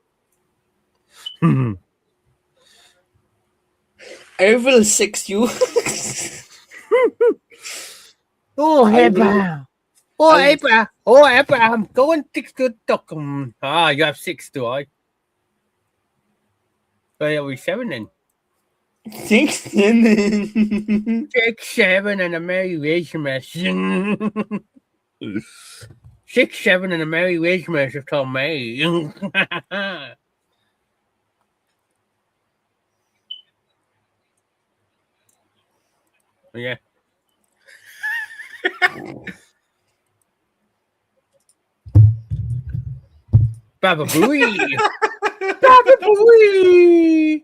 I will 6 you. Oh, Abraham. Oh, Abraham. Oh, Abraham. Go and fix the duck. Ah, you have 6, do I? So yeah, we 7 then. 6, 7. 6, 7, and a Merry Christmas. 6, 7, and a Merry Christmas till May. Yeah. Baba Booey. Baba Booey.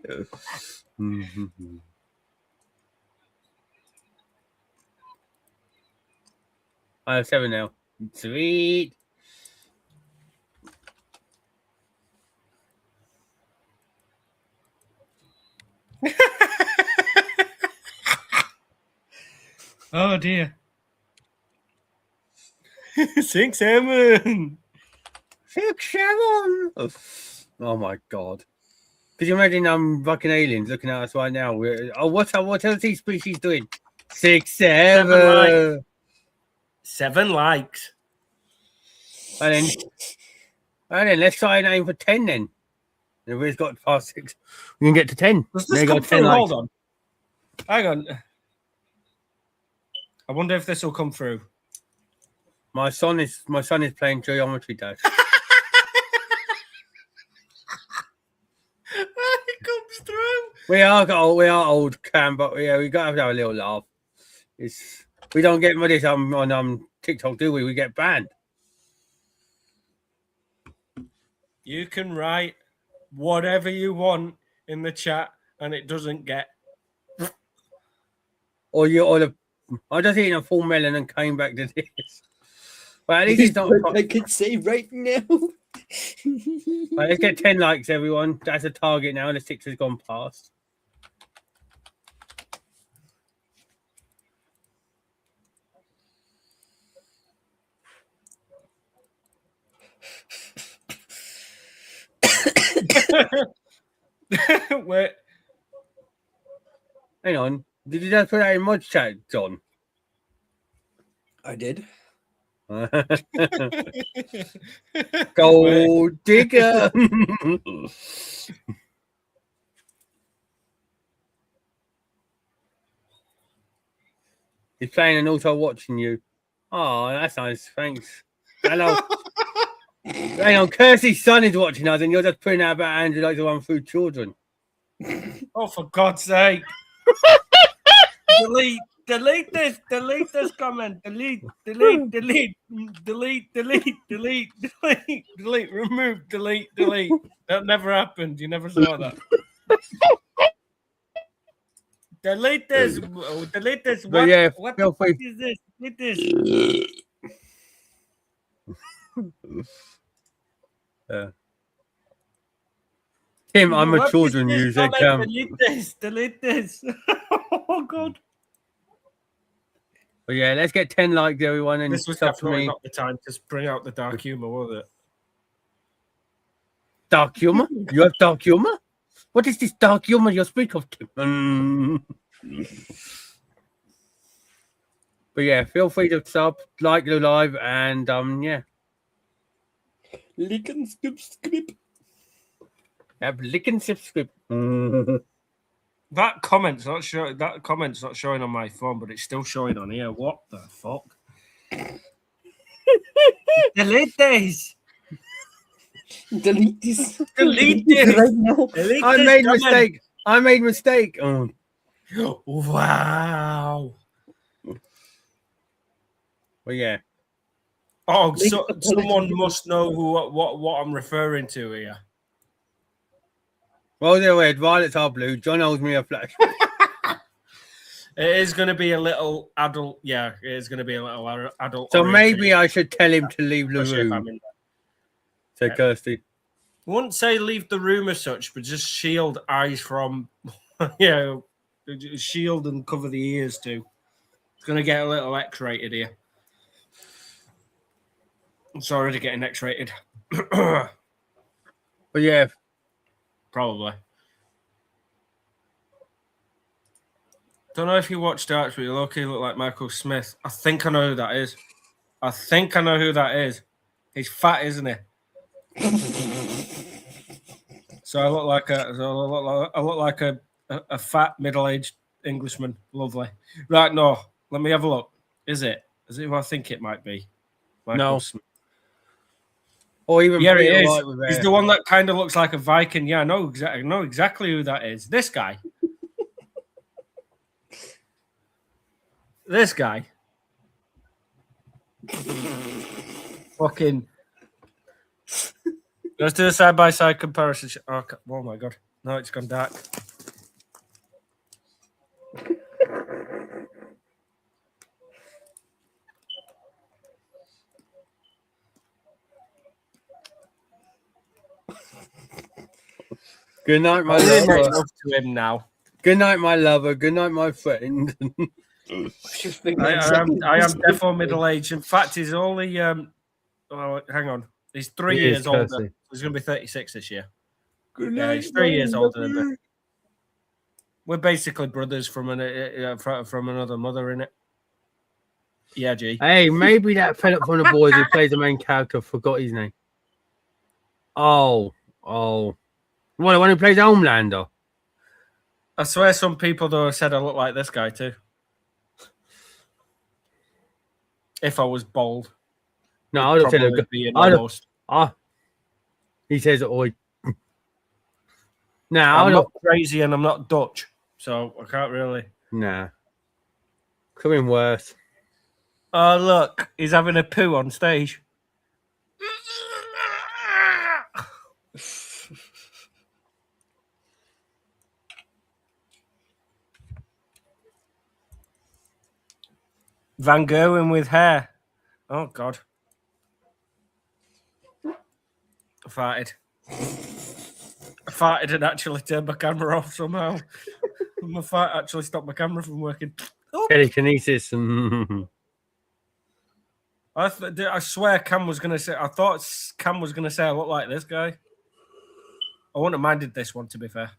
I have 7 now. Sweet. Oh dear. 6, 7. 6, 7. Oh my god. Could you imagine fucking aliens looking at us right now? What are these species doing? 6, 7. 7 likes. And then let's try and aim for 10 then. If we've got past 6, we can get to 10. Does There this you go, come 10 through? likes. Hold on. Hang on. I wonder if this will come through. My son is playing geometry dash. It comes through. We are old, Cam, but yeah, we got to have a little laugh. We don't get this on TikTok, do we? We get banned. You can write whatever you want in the chat, and it doesn't get. I just eaten a full melon and came back to this. But at least it's not. I could say right now. Right, let's get 10 likes, everyone. That's a target now, and the 6 has gone past. Wait. Hang on. Did you just put that in mod chat, John? I did. Gold digger. He's playing and also watching you. Oh, that's nice. Thanks. Hello. Hang on, Kirsty's son is watching us, and you're just putting out about Andrew likes to run through children. Oh, for God's sake. Delete this comment. Delete. Remove, delete. That never happened. You never saw that. Delete this. But yeah, What feel free. is this? Delete this. Tim, I'm a What is children this music. comment? Delete this. Oh god. But yeah, let's get 10 likes, everyone, and This was sub to definitely me. not the time to bring out the dark humor, was it? Dark humor? You have dark humor? What is this dark humor you speak of, Tim? But yeah, feel free to sub, like the live, and yeah. Lick and subscribe. Have lick and subscribe. That comment's not showing. That comment's not showing on my phone, but it's still showing on here. What the fuck? Delete this. Delete this. Delete this right now. Delete I this made comment. mistake. I made mistake. Oh. Wow. Well, yeah. Oh, so someone must know what I'm referring to here. Well, they're red, violets are blue. John owes me a flash. It is going to be a little adult. Yeah, it is going to be a little adult. So maybe I should tell him to leave the Especially if I'm room. in So, Yeah. Kirsty. I wouldn't say leave the room as such, but just shield eyes from, shield and cover the ears too. It's going to get a little X-rated here. It's already getting X-rated. But yeah, Probably. Don't know if you watched Darts, but you low-key look like Michael Smith. I think I know who that is. He's fat, isn't he? So I look like a fat middle-aged Englishman. Lovely. Right, no. Let me have a look. Is it who I think it might be? Michael No. Smith. or even Yeah, it Peter is. Wright with He's hair. the one that kind of looks like a Viking. Yeah, I know exactly who that is. This guy. This guy. Fucking. Let's do a side-by-side comparison. Oh my god. No, it's gone dark. Good night, my I'm really making lover. love to him now. Good night, my lover. Good night, my friend. I am definitely middle-aged. In fact, he's only hang on. He's 3 He is, years older. Kirsty. He's going to be 36 this year. Good Yeah, night, he's 3 years my older than lover. me. We're basically brothers from another mother, innit? Yeah, G. Hey, maybe that fella from the boys who plays the main character forgot his name. Oh. Well, the one who plays Homelander. I swear some people, though, said I look like this guy, too. If I was bald. No, I would have said Probably a be an I'd have- almost. He says, oi. Nah, I I'm would not crazy and I'm not Dutch, so I can't really. Nah. Could have been worse. Oh, look, he's having a poo on stage. Van Gogh with hair. Oh, God. I farted. And actually turned my camera off somehow. My fart actually stopped my camera from working. Oh. Telekinesis. I swear Cam was going to say, I thought Cam was going to say I look like this guy. I wouldn't have minded this one, to be fair.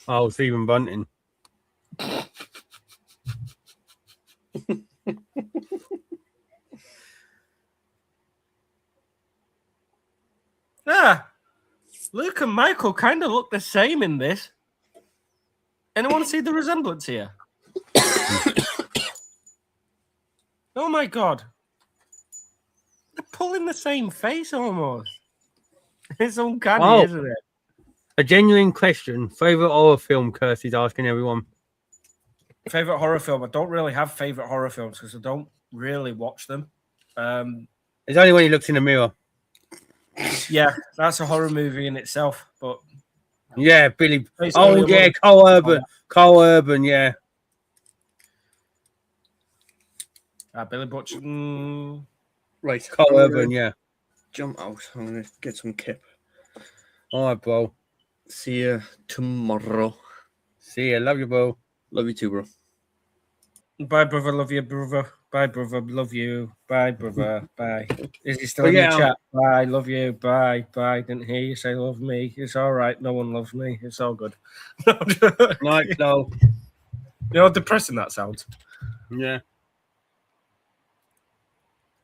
Oh, Stephen Bunting. Ah, Luke and Michael kind of look the same in this. Anyone see the resemblance here? Oh my god. They're pulling the same face almost. It's uncanny, isn't it? A genuine question. Favorite horror film, Kirsty's asking everyone. Favorite horror film? I don't really have favorite horror films because I don't really watch them. It's only when he looks in the mirror. Yeah, that's a horror movie in itself. But yeah, Billy. It's Oh, only a yeah, movie. Cole Urban. Cole Urban, yeah. Billy Butcher. Right. Cole Urban, yeah. jump out. I'm gonna get some kip. All right, bro. See you tomorrow. See ya. Love you, bro. Love you too, bro. Bye, brother. Love you, brother. Bye, brother. Love you. Bye, brother. Bye. Is he still But in yeah, the chat? Bye. Love you. Bye. Bye. Didn't hear you say love me. It's all right. No one loves me. It's all good. Night, Flo. You know how depressing that sounds? Yeah.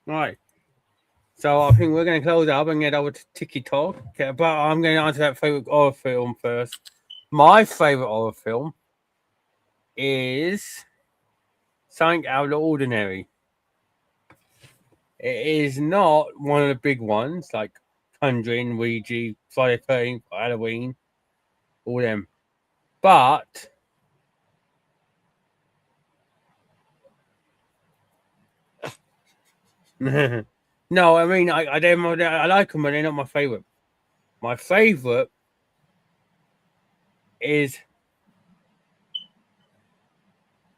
Right. So I think we're going to close up and get over to Tiki Talk. Okay, but I'm going to answer that favorite horror film first. My favorite horror film is something out of the ordinary. It is not one of the big ones like Conjuring, Ouija, Friday the 13th, Halloween, all them. But no, I mean I like them, but they're not my favorite. My favorite is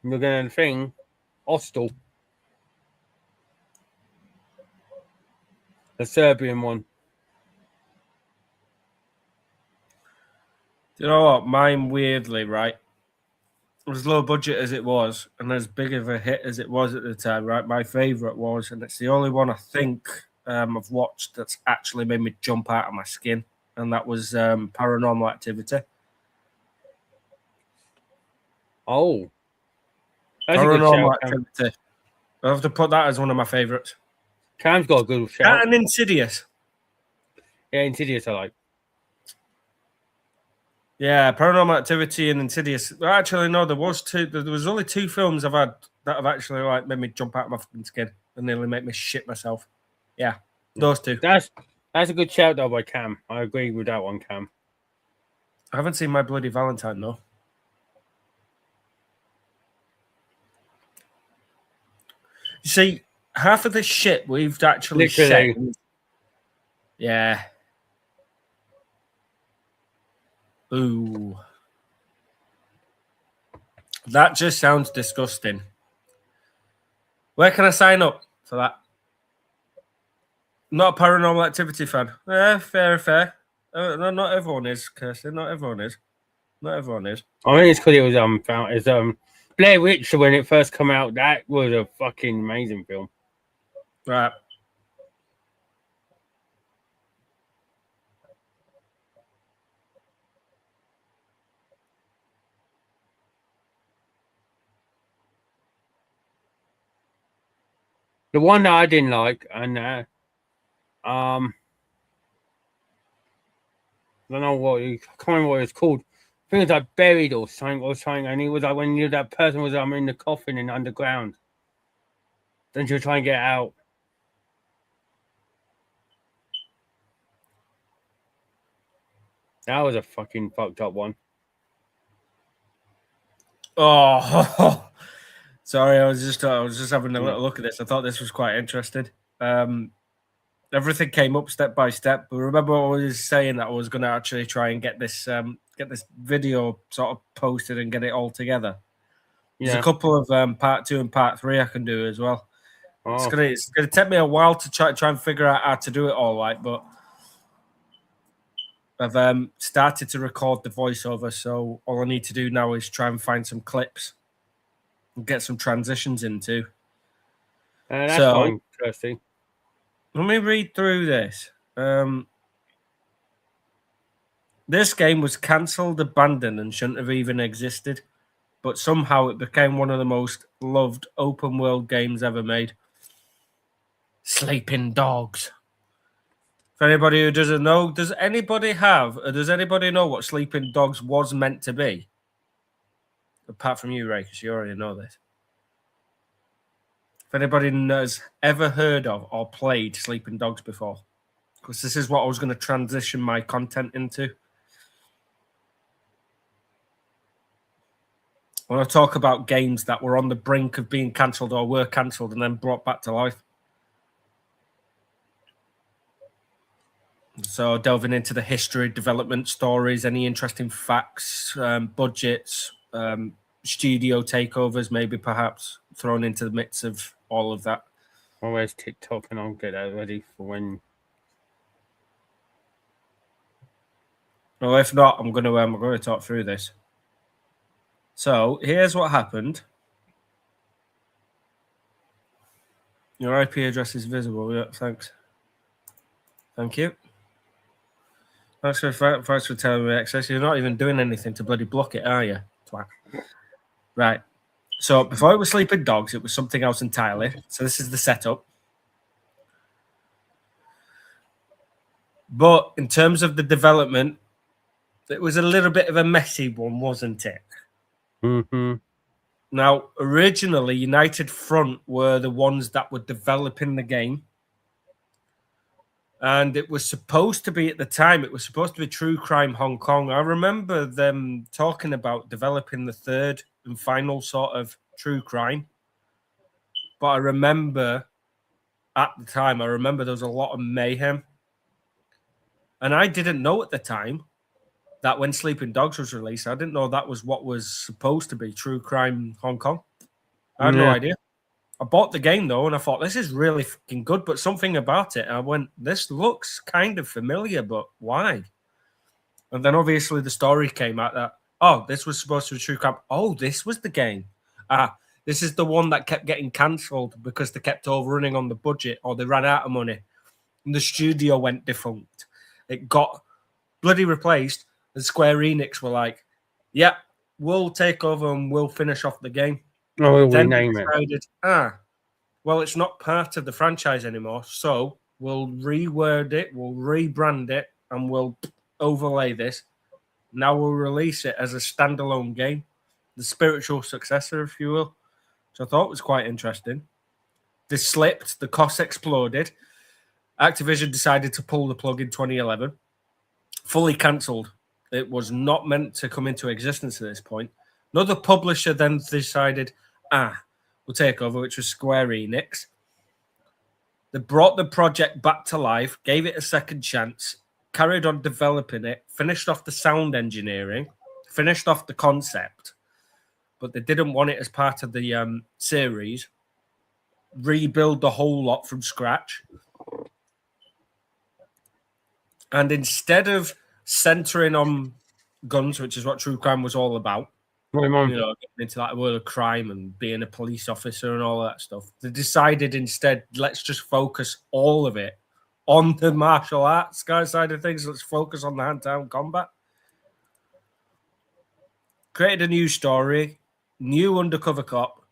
you're gonna think Hostel, the Serbian one. You know what? Mine, weirdly, right? As low budget as it was, and as big of a hit as it was at the time, right? My favorite was, and it's the only one I think I've watched that's actually made me jump out of my skin, and that was Paranormal Activity. Oh, that's Paranormal a good shout, Activity. I have to put that as one of my favorites. Cam's got a good That shout. and Insidious. Yeah, Insidious I like. Yeah, Paranormal Activity and Insidious. Well, actually, no, there was two. There was only two films I've had that have actually like made me jump out of my fucking skin and nearly make me shit myself. Yeah, those two. That's a good shout though by Cam. I agree with that one, Cam. I haven't seen My Bloody Valentine though. You see, half of the shit we've actually Literally. said. Yeah. Ooh. That just sounds disgusting. Where can I sign up for that? Not a Paranormal Activity fan. Fair. No, not everyone is, Kirsty. Not everyone is. I think it's because it was found as Blair Witch when it first came out. That was a fucking amazing film. Right. The one that I didn't like, and I don't know what I can't remember what it's called. I think it was like Buried or something, and it was like when that person was in the coffin and underground. Then you try and get out. That was a fucking fucked up one. Oh, sorry. I was just having a little look at this. I thought this was quite interesting. Everything came up step by step. But remember, I was saying that I was going to actually try and get this video sort of posted and get it all together. There's a couple of part 2 and part 3 I can do as well. Oh. It's gonna take me a while to try and figure out how to do it all right, but I've started to record the voiceover, so all I need to do now is try and find some clips and get some transitions into. That's fine, Kirsty. Let me read through this. This game was cancelled, abandoned, and shouldn't have even existed, but somehow it became one of the most loved open world games ever made. Sleeping Dogs. For anybody who doesn't know, does anybody know what Sleeping Dogs was meant to be? Apart from you, Ray, because you already know this. If anybody has ever heard of or played Sleeping Dogs before, because this is what I was going to transition my content into. When I talk about games that were on the brink of being cancelled or were cancelled and then brought back to life. So delving into the history, development stories, any interesting facts, budgets, studio takeovers, maybe perhaps thrown into the mix of all of that. Well, where's TikTok? And I'll get that ready for when Well, if not, I'm going to talk through this. So here's what happened. Your IP address is visible. Yeah, thanks. Thank you. Thanks for telling me access. You're not even doing anything to bloody block it, are you? Twat. Right. So before it was Sleeping Dogs, it was something else entirely. So this is the setup. But in terms of the development, it was a little bit of a messy one, wasn't it? Mm-hmm. Now, originally, United Front were the ones that were developing the game. And it was supposed to be, at the time, it was supposed to be True Crime Hong Kong. I remember them talking about developing the third and final sort of true crime. But I remember, at the time, there was a lot of mayhem. And I didn't know at the time that when Sleeping Dogs was released, I didn't know that was what was supposed to be True Crime Hong Kong. I had no idea. I bought the game, though, and I thought, this is really fucking good, but something about it. I went, this looks kind of familiar, but why? And then, obviously, the story came out that, oh, this was supposed to be True Crime. Oh, this was the game. This is the one that kept getting cancelled because they kept overrunning on the budget or they ran out of money. And the studio went defunct. It got bloody replaced, and Square Enix were like, yeah, we'll take over and we'll finish off the game. Oh, we'll Then rename decided, well, it's not part of the franchise anymore, so we'll reword it, we'll rebrand it, and we'll overlay this. Now we'll release it as a standalone game, the spiritual successor, if you will. So I thought was quite interesting. They slipped, the costs exploded. Activision decided to pull the plug in 2011. Fully cancelled. It was not meant to come into existence at this point. Another publisher then decided, we'll take over, which was Square Enix. They brought the project back to life, gave it a second chance, carried on developing it, finished off the sound engineering, finished off the concept, but they didn't want it as part of the series. Rebuild the whole lot from scratch. And instead of centering on guns, which is what True Crime was all about, getting into that world of crime and being a police officer and all that stuff, they decided instead, let's just focus all of it on the martial arts side of things. Let's focus on the hand-to-hand combat. Created a new story, new undercover cop,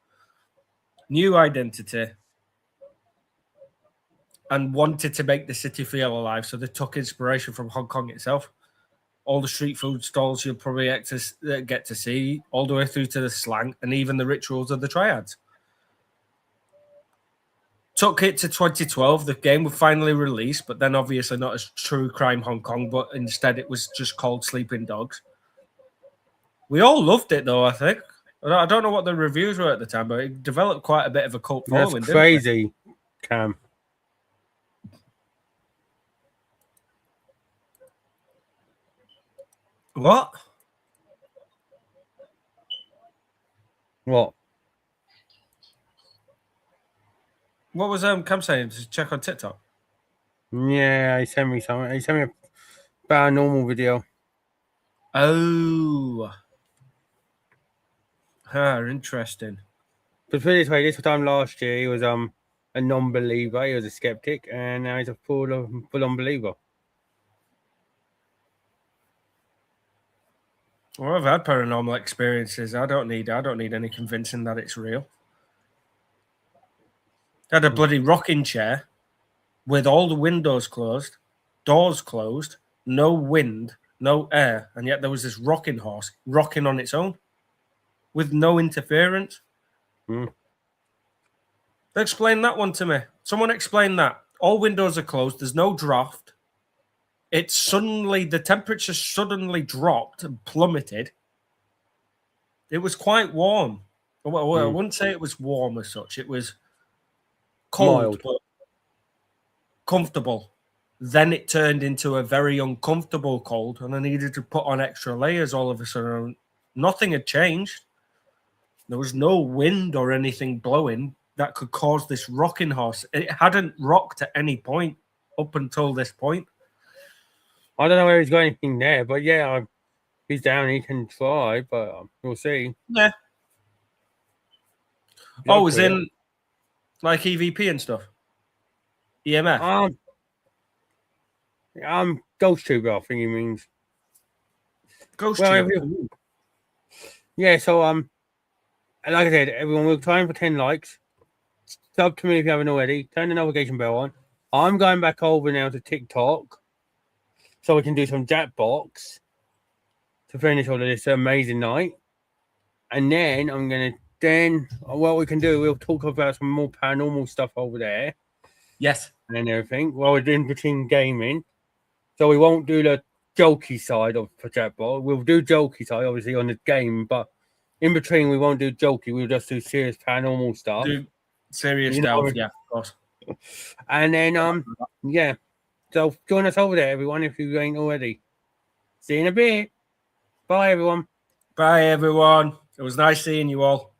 new identity, and wanted to make the city feel alive. So they took inspiration from Hong Kong itself. All the street food stalls you'll probably get to see, all the way through to the slang, and even the rituals of the triads. Took it to 2012. The game was finally released, but then obviously not as True Crime Hong Kong, but instead it was just called Sleeping Dogs. We all loved it, though, I think. I don't know what the reviews were at the time, but it developed quite a bit of a cult following. That's crazy, Cam. What? What? What was Cam saying? To check on TikTok? Yeah, he sent me something. He sent me a paranormal video. Oh. Interesting. But put it this way, this time last year, he was a non-believer. He was a skeptic, and now he's a full-on believer. Well, I've had paranormal experiences. I don't need any convincing that it's real. I had a bloody rocking chair with all the windows closed, doors closed, no wind, no air, and yet there was this rocking horse rocking on its own with no interference. Explain that one to me. Someone explain that. All windows are closed. There's no draft. The temperature suddenly dropped and plummeted. It was quite warm. Well, I wouldn't say it was warm as such. It was cold, but comfortable. Then it turned into a very uncomfortable cold, and I needed to put on extra layers all of a sudden. Nothing had changed. There was no wind or anything blowing that could cause this rocking horse. It hadn't rocked at any point up until this point. I don't know where he's got anything there, but yeah, if he's down, he can try, but we'll see. Yeah. Oh, as in like EVP and stuff. EMF. Ghost Tuber, I think he means. Ghost Well, Tuber. yeah, so like I said, everyone will try and for 10 likes. Sub to me if you haven't already. Turn the notification bell on. I'm going back over now to TikTok so we can do some Jackbox to finish all of this amazing night. And then what we can do, we'll talk about some more paranormal stuff over there. Yes. And everything while we're in between gaming. So we won't do the jokey side of the Jackbox. We'll do jokey side, obviously, on the game, but in between, we won't do jokey. We'll just do serious paranormal stuff. Do serious stuff, yeah, of course. And then, yeah. So join us over there, everyone, if you ain't already. See you in a bit. Bye, everyone. Bye, everyone. It was nice seeing you all.